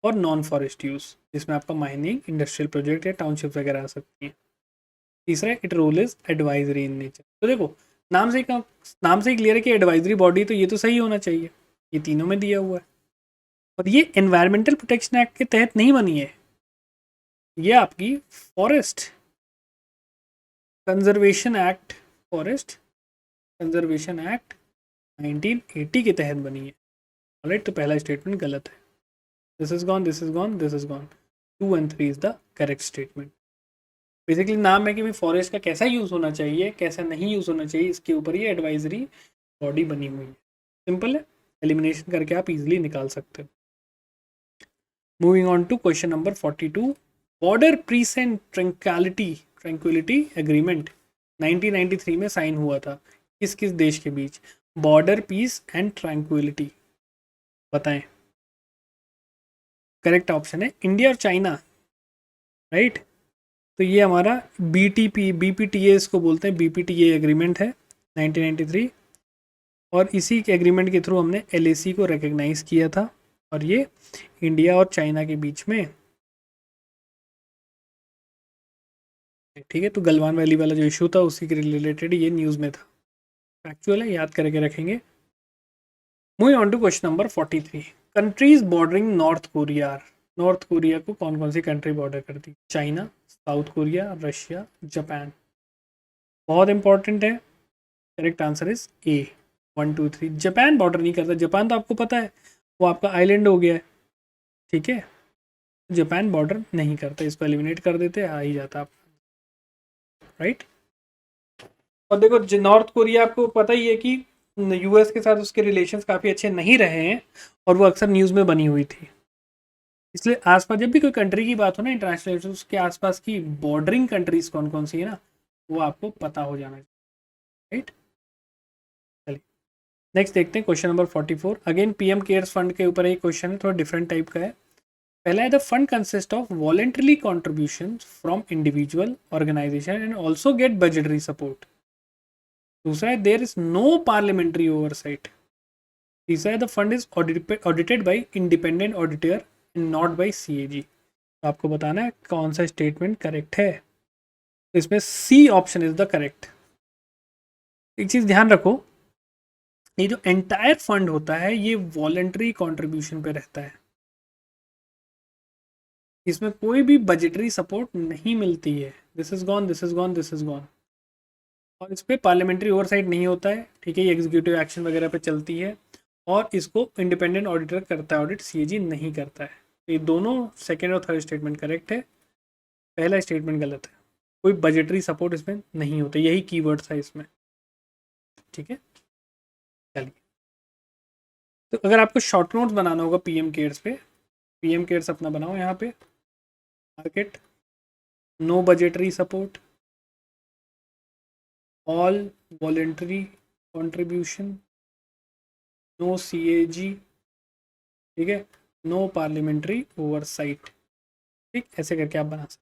और non forest use, जिसमें आपका mining, industrial project या township वगैरह आ सकती है। तीसरा है it role is advisory in nature. तो देखो नाम से ही क्लियर है कि एडवाइजरी बॉडी, तो ये तो सही होना चाहिए, ये तीनों में दिया हुआ है। और ये एनवायरमेंटल प्रोटेक्शन एक्ट के तहत नहीं बनी है, ये आपकी forest conservation act, forest conservation act 1980 के तहत बनी है। ऑलराइट, तो पहला स्टेटमेंट गलत है। This is gone, this is gone, this is gone. 2 and 3 is the correct statement. Basically नाम है कि भाई फॉरेस्ट का कैसा यूज होना चाहिए, कैसा नहीं यूज होना चाहिए, इसके ऊपर ये एडवाइजरी बॉडी बनी हुई है। सिंपल है, एलिमिनेशन करके आप इजिली निकाल सकते हो। Moving on to question number 42। Border peace and tranquillity agreement 1993 में साइन हुआ था किस किस देश के बीच? बॉर्डर पीस एंड ट्रैंक्विलिटी, बताएं। करेक्ट ऑप्शन है इंडिया और चाइना, राइट। तो ये हमारा BPTA इसको बोलते हैं, BPTA एग्रीमेंट है 1993, और इसी के एग्रीमेंट के थ्रू हमने LAC को रिकग्नाइज किया था, और ये इंडिया और चाइना के बीच में, ठीक है। तो गलवान वैली वाला जो इशू था उसी के रिलेटेड ये न्यूज़ में था, फैक्चुअल है, याद करके रखेंगे। Moving on to question number 43। Countries bordering North Korea. North Korea को कौन कौन सी कंट्री बॉर्डर करती? China, South Korea, Russia, Japan. बहुत इंपॉर्टेंट है, correct answer is A, 1 2 3। Japan border नहीं करता, जापान तो आपको पता है वो आपका आइलैंड हो गया है, ठीक है। जापान बॉर्डर नहीं करता, इसको एलिमिनेट कर देते, आ ही जाता आप, राइट। और देखो नॉर्थ कोरिया आपको पता ही है कि US के साथ उसके रिलेशंस काफ़ी अच्छे नहीं रहे हैं, और वो अक्सर न्यूज़ में बनी हुई थी। इसलिए आसपास जब भी कोई कंट्री की बात हो ना इंटरनेशनल, उसके आसपास की बॉर्डरिंग कंट्रीज कौन कौन सी है ना, वो आपको पता हो जाना चाहिए, राइट। चलिए नेक्स्ट देखते हैं question number 44। Again PM cares fund के ऊपर एक क्वेश्चन है, थोड़ा डिफरेंट टाइप का है। पहला है the fund consist of voluntary contribution from individual organisation and also get budgetary support. दूसरा है there is no parliamentary oversight. तीसरा है the fund is audited by independent auditor and not by CAG। तो आपको बताना है कौन सा स्टेटमेंट करेक्ट है। तो इसमें C option is the correct. एक चीज ध्यान रखो, ये जो एंटायर फंड होता है ये वॉलेंटरी कॉन्ट्रीब्यूशन पे रहता है, इसमें कोई भी बजटरी सपोर्ट नहीं मिलती है। This is gone, this is gone, this is gone. और इस पर पार्लियामेंट्री ओवरसाइट नहीं होता है, ठीक है, ये एग्जीक्यूटिव एक्शन वगैरह पे चलती है, और इसको इंडिपेंडेंट ऑडिटर करता है, ऑडिट सीएजी नहीं करता है। तो ये दोनों सेकेंड और थर्ड स्टेटमेंट करेक्ट है, पहला स्टेटमेंट गलत है। कोई बजटरी सपोर्ट इसमें नहीं होता, यही कीवर्ड था इसमें, ठीक है। चलिए, तो अगर आपको शॉर्ट नोट्स बनाना होगा पीएम केयर्स पे, पीएम केयर्स अपना बनाओ यहाँ पे, market, no budgetary support, all voluntary contribution, no CAG, ठीक है, नो पार्लियामेंट्री ओवरसाइट, ठीक, ऐसे करके आप बना सकते,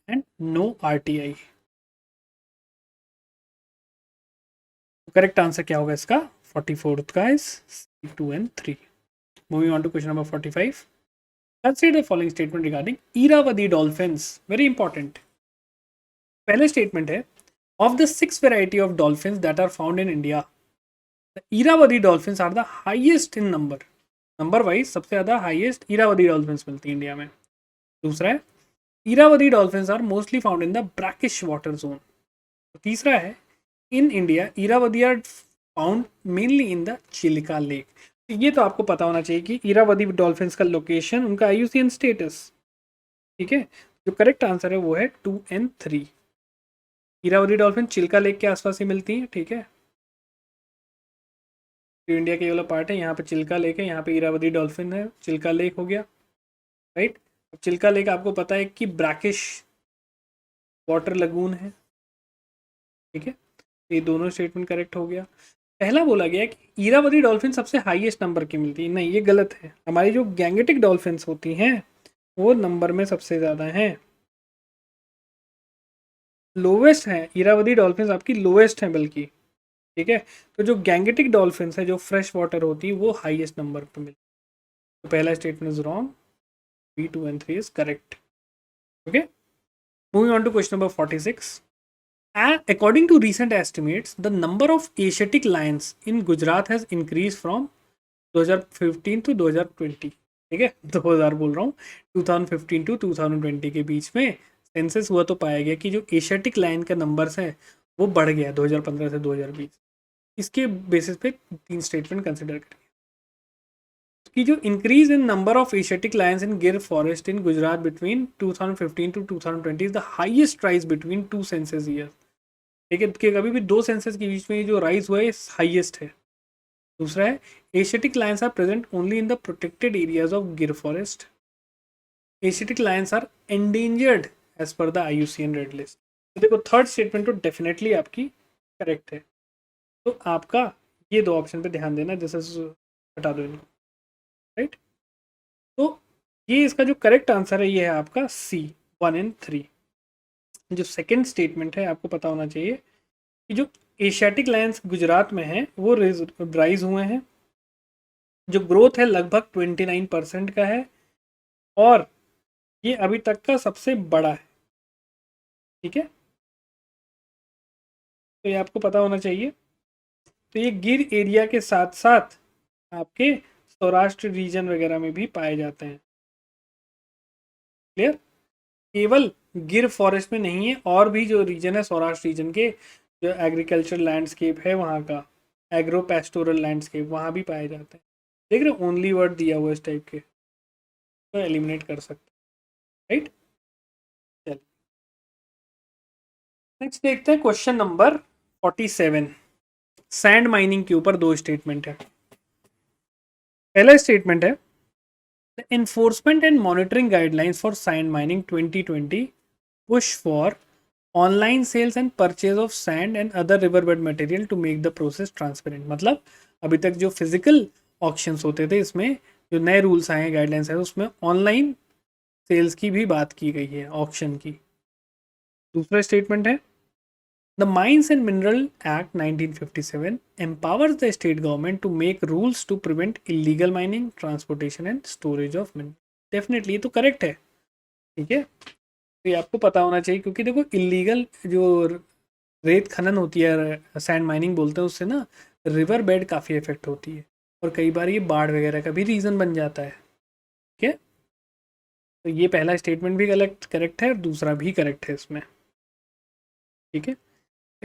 and no RTI. Correct answer क्या होगा इसका? 44th का is C2 and 3. Moving on to question number 45. Consider the following statement regarding Irrawaddy dolphins. Very important. पहले स्टेटमेंट है, of the 6 variety of dolphins that are found in India, the Irrawaddy dolphins are the highest in number. Number wise सबसे ज्यादा highest Irrawaddy dolphins मिलती है India में। दूसरा है, Irrawaddy dolphins are mostly found in the brackish water zone. तीसरा है, in India Irrawaddy are found mainly in the Chilika lake. ये तो आपको पता होना चाहिए कि इरावदी डॉल्फिन्स का लोकेशन, उनका आईयूसीएन स्टेटस, ठीक है। जो करेक्ट आंसर है वो है 2 and 3। Irrawaddy dolphin Chilka lake के आसपास ही मिलती है, ठीक है। जो इंडिया के ये वाला पार्ट है, यहाँ पे चिल्का लेक है, यहाँ पे इरावदी डॉल्फिन है, चिल्का लेक हो गया, राइट। अब चिल्का लेक आपको पता है कि ब्रैकिश वाटर लगून है, ठीक है। ये दोनों स्टेटमेंट करेक्ट हो गया। पहला बोला गया कि इरावदी डॉल्फिन सबसे हाईएस्ट नंबर की मिलती है, नहीं ये गलत है। हमारी जो गैंगेटिक डॉल्फिन्स होती हैं वो नंबर में सबसे ज़्यादा हैं, लोवेस्ट हैं। इरावदी डॉल्फिन्स आपकी लोवेस्ट हैं बल्कि, ठीक है। तो जो गैंगेटिक डॉल्फिन्स है जो फ्रेश वाटर होती है वो हाईएस्ट नंबर पर मिलती है। तो पहला statement is wrong, B2 and 3 is correct. Okay. Moving on to question number 46. According to recent estimates, the number of Asiatic lions in Gujarat has increased from 2015 to 2020. ठीक है, 2000 बोल रहा हूँ, 2015 टू 2020 के बीच में सेंसस हुआ तो पाया गया कि जो एशियाटिक लायन का नंबर्स है वो बढ़ गया 2015 से 2020। इसके बेसिस पे 3 स्टेटमेंट कंसिडर करेंगे कि जो increase in number of Asiatic lions in Gir forest in Gujarat between 2015 to 2020 is the highest rise between 2 census year. ठीक है, कि कभी भी 2 सेंसस के बीच में जो राइज हुआ है हाईएस्ट है। दूसरा है, Asiatic lions are present only in the protected areas of Gir forest. Asiatic lions are endangered as per the IUCN red list. तो देखो थर्ड स्टेटमेंट तो डेफिनेटली आपकी करेक्ट है। तो आपका ये 2 ऑप्शन पे ध्यान देना, जैसे हटा दो इनको, राइट। तो ये इसका जो करेक्ट आंसर है ये है आपका C, 1 and 3। जो सेकंड स्टेटमेंट है आपको पता होना चाहिए कि जो एशियाटिक लायंस गुजरात में है वो राइज हुए हैं, जो ग्रोथ है लगभग 29% का है, और ये अभी तक का सबसे बड़ा है, ठीक है। तो ये आपको पता होना चाहिए। तो ये गिर एरिया के साथ साथ आपके सौराष्ट्र रीजन वगैरह में भी पाए जाते हैं, क्लियर। केवल गिर फॉरेस्ट में नहीं है, और भी जो रीजन है सौराष्ट्र रीजन के, जो एग्रीकल्चर लैंडस्केप है वहाँ का, एग्रो पेस्टोरल लैंडस्केप, वहाँ भी पाए जाते हैं। देख रहे, ओनली वर्ड दिया हुआ इस टाइप के, तो एलिमिनेट कर सकते हैं, राइट। चलिए नेक्स्ट देखते हैं क्वेश्चन नंबर 47। सैंड माइनिंग के ऊपर 2 स्टेटमेंट है। पहला स्टेटमेंट है, the enforcement and monitoring guidelines for sand mining 2020 push for online sales and purchase of sand and other riverbed material to make the process transparent. मतलब अभी तक जो physical auctions होते थे, इसमें जो नए रूल्स आए हैं, गाइडलाइंस है, उसमें ऑनलाइन सेल्स की भी बात की गई है, ऑक्शन की। दूसरा स्टेटमेंट है, the mines and mineral act 1957 empowers the state government to make rules to prevent illegal mining, transportation and storage of mineral। Definitely ये तो करेक्ट है, ठीक है। तो ये आपको पता होना चाहिए, क्योंकि देखो इलीगल जो रेत खनन होती है, सैंड माइनिंग बोलते हैं, उससे ना रिवर बेड काफ़ी इफेक्ट होती है, और कई बार ये बाढ़ वगैरह का भी रीज़न बन जाता है, ठीक है। तो ये पहला स्टेटमेंट भी करेक्ट है, और दूसरा भी करेक्ट है इसमें, ठीक है।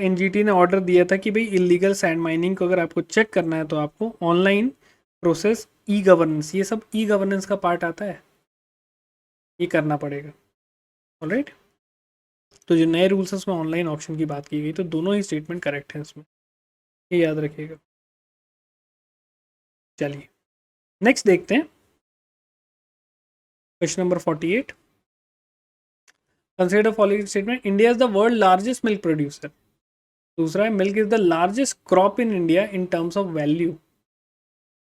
एनजीटी ने ऑर्डर दिया था कि भाई इलीगल सैंड माइनिंग को अगर आपको चेक करना है तो आपको ऑनलाइन प्रोसेस ई गवर्नेंस, ये सब ई गवर्नेंस का पार्ट आता है, ये करना पड़ेगा। ऑलराइट, तो जो नए रूल्स हैं उसमें ऑनलाइन ऑप्शन की बात की गई, तो दोनों ही स्टेटमेंट करेक्ट हैं इसमें, ये याद रखिएगा। चलिए नेक्स्ट देखते हैं question number 48। Consider following statement, India is the world largest milk producer. दूसरा है milk is the largest crop in India in terms of value.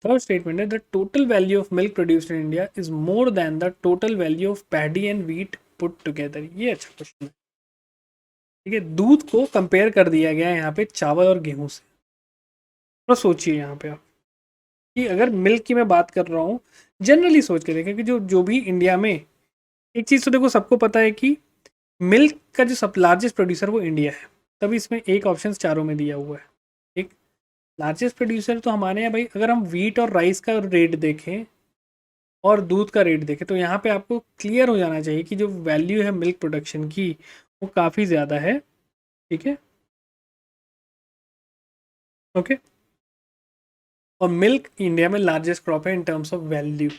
Third statement है the total value of milk produced in India is more than the total value of paddy and wheat put together. ये अच्छा question है। ठीक है, दूध को compare कर दिया गया है यहाँ पे चावल और गेहूं से। तो सोचिए यहाँ पे आप कि अगर मिल्क की मैं बात कर रहा हूँ, जनरली सोच के देखें कि जो जो भी इंडिया में, एक चीज़ तो देखो सबको पता है कि मिल्क का जो सब लार्जेस्ट प्रोड्यूसर वो इंडिया है, तभी इसमें एक ऑप्शन चारों में दिया हुआ है। ठीक, लार्जेस्ट प्रोड्यूसर तो हमारे यहाँ भाई, अगर हम व्हीट और राइस का रेट देखें और दूध का रेट देखें तो यहाँ पे आपको क्लियर हो जाना चाहिए कि जो वैल्यू है मिल्क प्रोडक्शन की वो काफ़ी ज़्यादा है। ठीक है, ओके, और मिल्क इंडिया में लार्जेस्ट क्रॉप है इन टर्म्स ऑफ वैल्यू,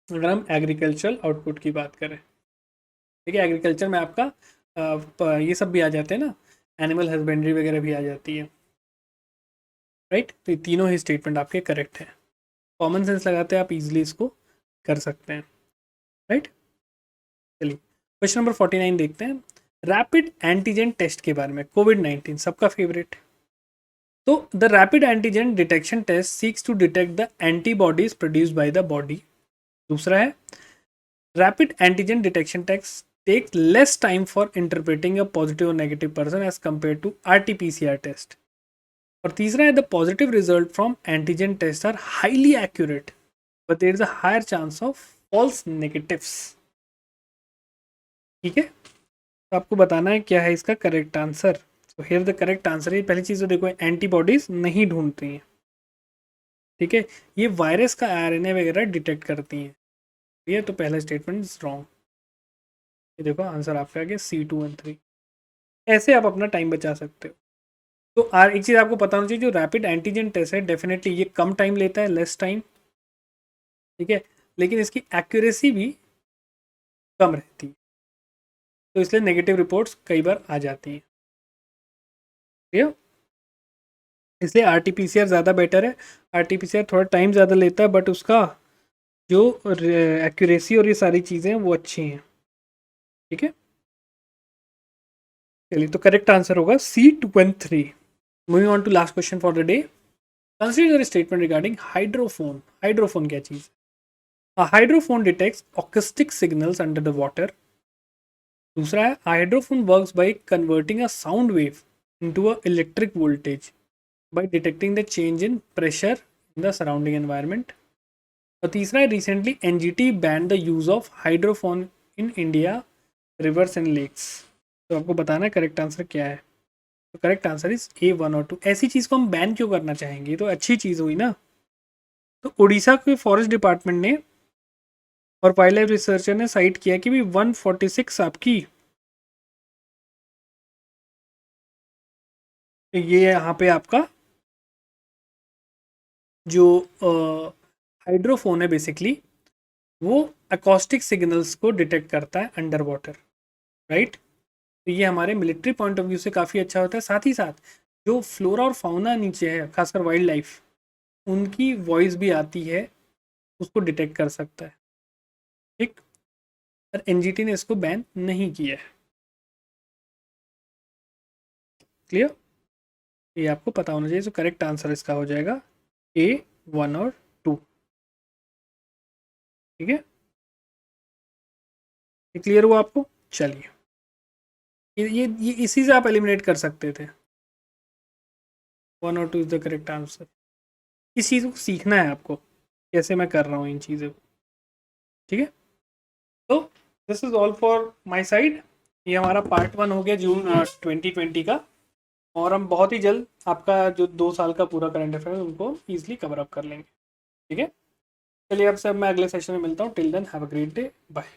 अगर हम एग्रीकल्चरल आउटपुट की बात करें। ठीक है, एग्रीकल्चर में आपका ये सब भी आ जाते हैं ना, एनिमल हस्बेंड्री वगैरह भी आ जाती है। राइट, तो ये तीनों ही स्टेटमेंट आपके करेक्ट हैं। कॉमन सेंस लगाते हैं आप इजीली इसको कर सकते हैं। राइट, चलिए क्वेश्चन नंबर 49 देखते हैं। रैपिड एंटीजन टेस्ट के बारे में, कोविड-19 सबका फेवरेट। तो the rapid antigen detection test seeks to detect the antibodies produced by the body. दूसरा है rapid antigen detection test take less time for interpreting a positive और negative person as compare to RT-PCR test. और तीसरा है the positive result from antigen test are highly accurate but there is a higher chance of false negatives. ठीक है, तो आपको बताना है क्या है इसका करेक्ट आंसर। तो हियर द करेक्ट आंसर है, पहली चीज़ तो देखो एंटीबॉडीज नहीं ढूंढती हैं। ठीक है, ये वायरस का RNA वगैरह डिटेक्ट करती हैं। ये तो पहला स्टेटमेंट रॉन्ग। ये देखो आंसर आपका आ गया C213। ऐसे आप अपना टाइम बचा सकते हो। तो एक चीज़ आपको पता होना चाहिए, जो रैपिड एंटीजन टेस्ट है डेफिनेटली ये कम टाइम लेता है, लेस टाइम। ठीक है, लेकिन इसकी एक्यूरेसी भी कम रहती है, तो इसलिए नेगेटिव रिपोर्ट्स कई बार आ जाती हैं। ठीक है, इसलिए RT-PCR ज़्यादा बेटर है। RT-PCR थोड़ा टाइम ज़्यादा लेता है बट उसका जो एक्यूरेसी और ये सारी चीज़ें हैं वो अच्छी हैं। ठीक है, चलिए तो करेक्ट आंसर होगा C213। Moving on to last question for the day. Consider statement regarding hydrophone. Hydrophone क्या चीज़? A hydrophone detects acoustic signals under the water. दूसरा है hydrophone works by converting a sound wave into a electric voltage by detecting the change in pressure in the surrounding environment. और तीसरा है recently NGT banned the use of hydrophone in India rivers and lakes. तो आपको बताना है correct answer क्या है। तो करेक्ट आंसर इज A1 और 2। ऐसी चीज़ को हम बैन क्यों करना चाहेंगे, तो अच्छी चीज़ हुई ना। तो उड़ीसा के फॉरेस्ट डिपार्टमेंट ने और वाइल्ड लाइफ रिसर्चर ने साइट किया कि भी 146 आपकी ये यहाँ पे आपका जो हाइड्रोफोन है बेसिकली वो अकॉस्टिक सिग्नल्स को डिटेक्ट करता है अंडर वाटर। राइट, तो ये हमारे मिलिट्री पॉइंट ऑफ व्यू से काफ़ी अच्छा होता है। साथ ही साथ जो फ्लोरा और फाउना नीचे है, खासकर वाइल्ड लाइफ, उनकी वॉइस भी आती है, उसको डिटेक्ट कर सकता है। ठीक, पर NGT ने इसको बैन नहीं किया है। क्लियर, ये आपको पता होना चाहिए। तो करेक्ट आंसर इसका हो जाएगा A1 और 2। ठीक है, ये क्लियर हुआ आपको? चलिए ये इसी से आप एलिमिनेट कर सकते थे। 1 और 2 इज द करेक्ट आंसर। इस चीज़ को सीखना है आपको, कैसे मैं कर रहा हूँ इन चीज़ों को। ठीक है, तो this is all for my side. ये हमारा पार्ट 1 हो गया जून 2020 का, और हम बहुत ही जल्द आपका जो 2 साल का पूरा करंट अफेयर उनको ईजिली कवर अप कर लेंगे। ठीक है, चलिए अब से मैं अगले सेशन में मिलता हूँ। Till then have a great day, bye.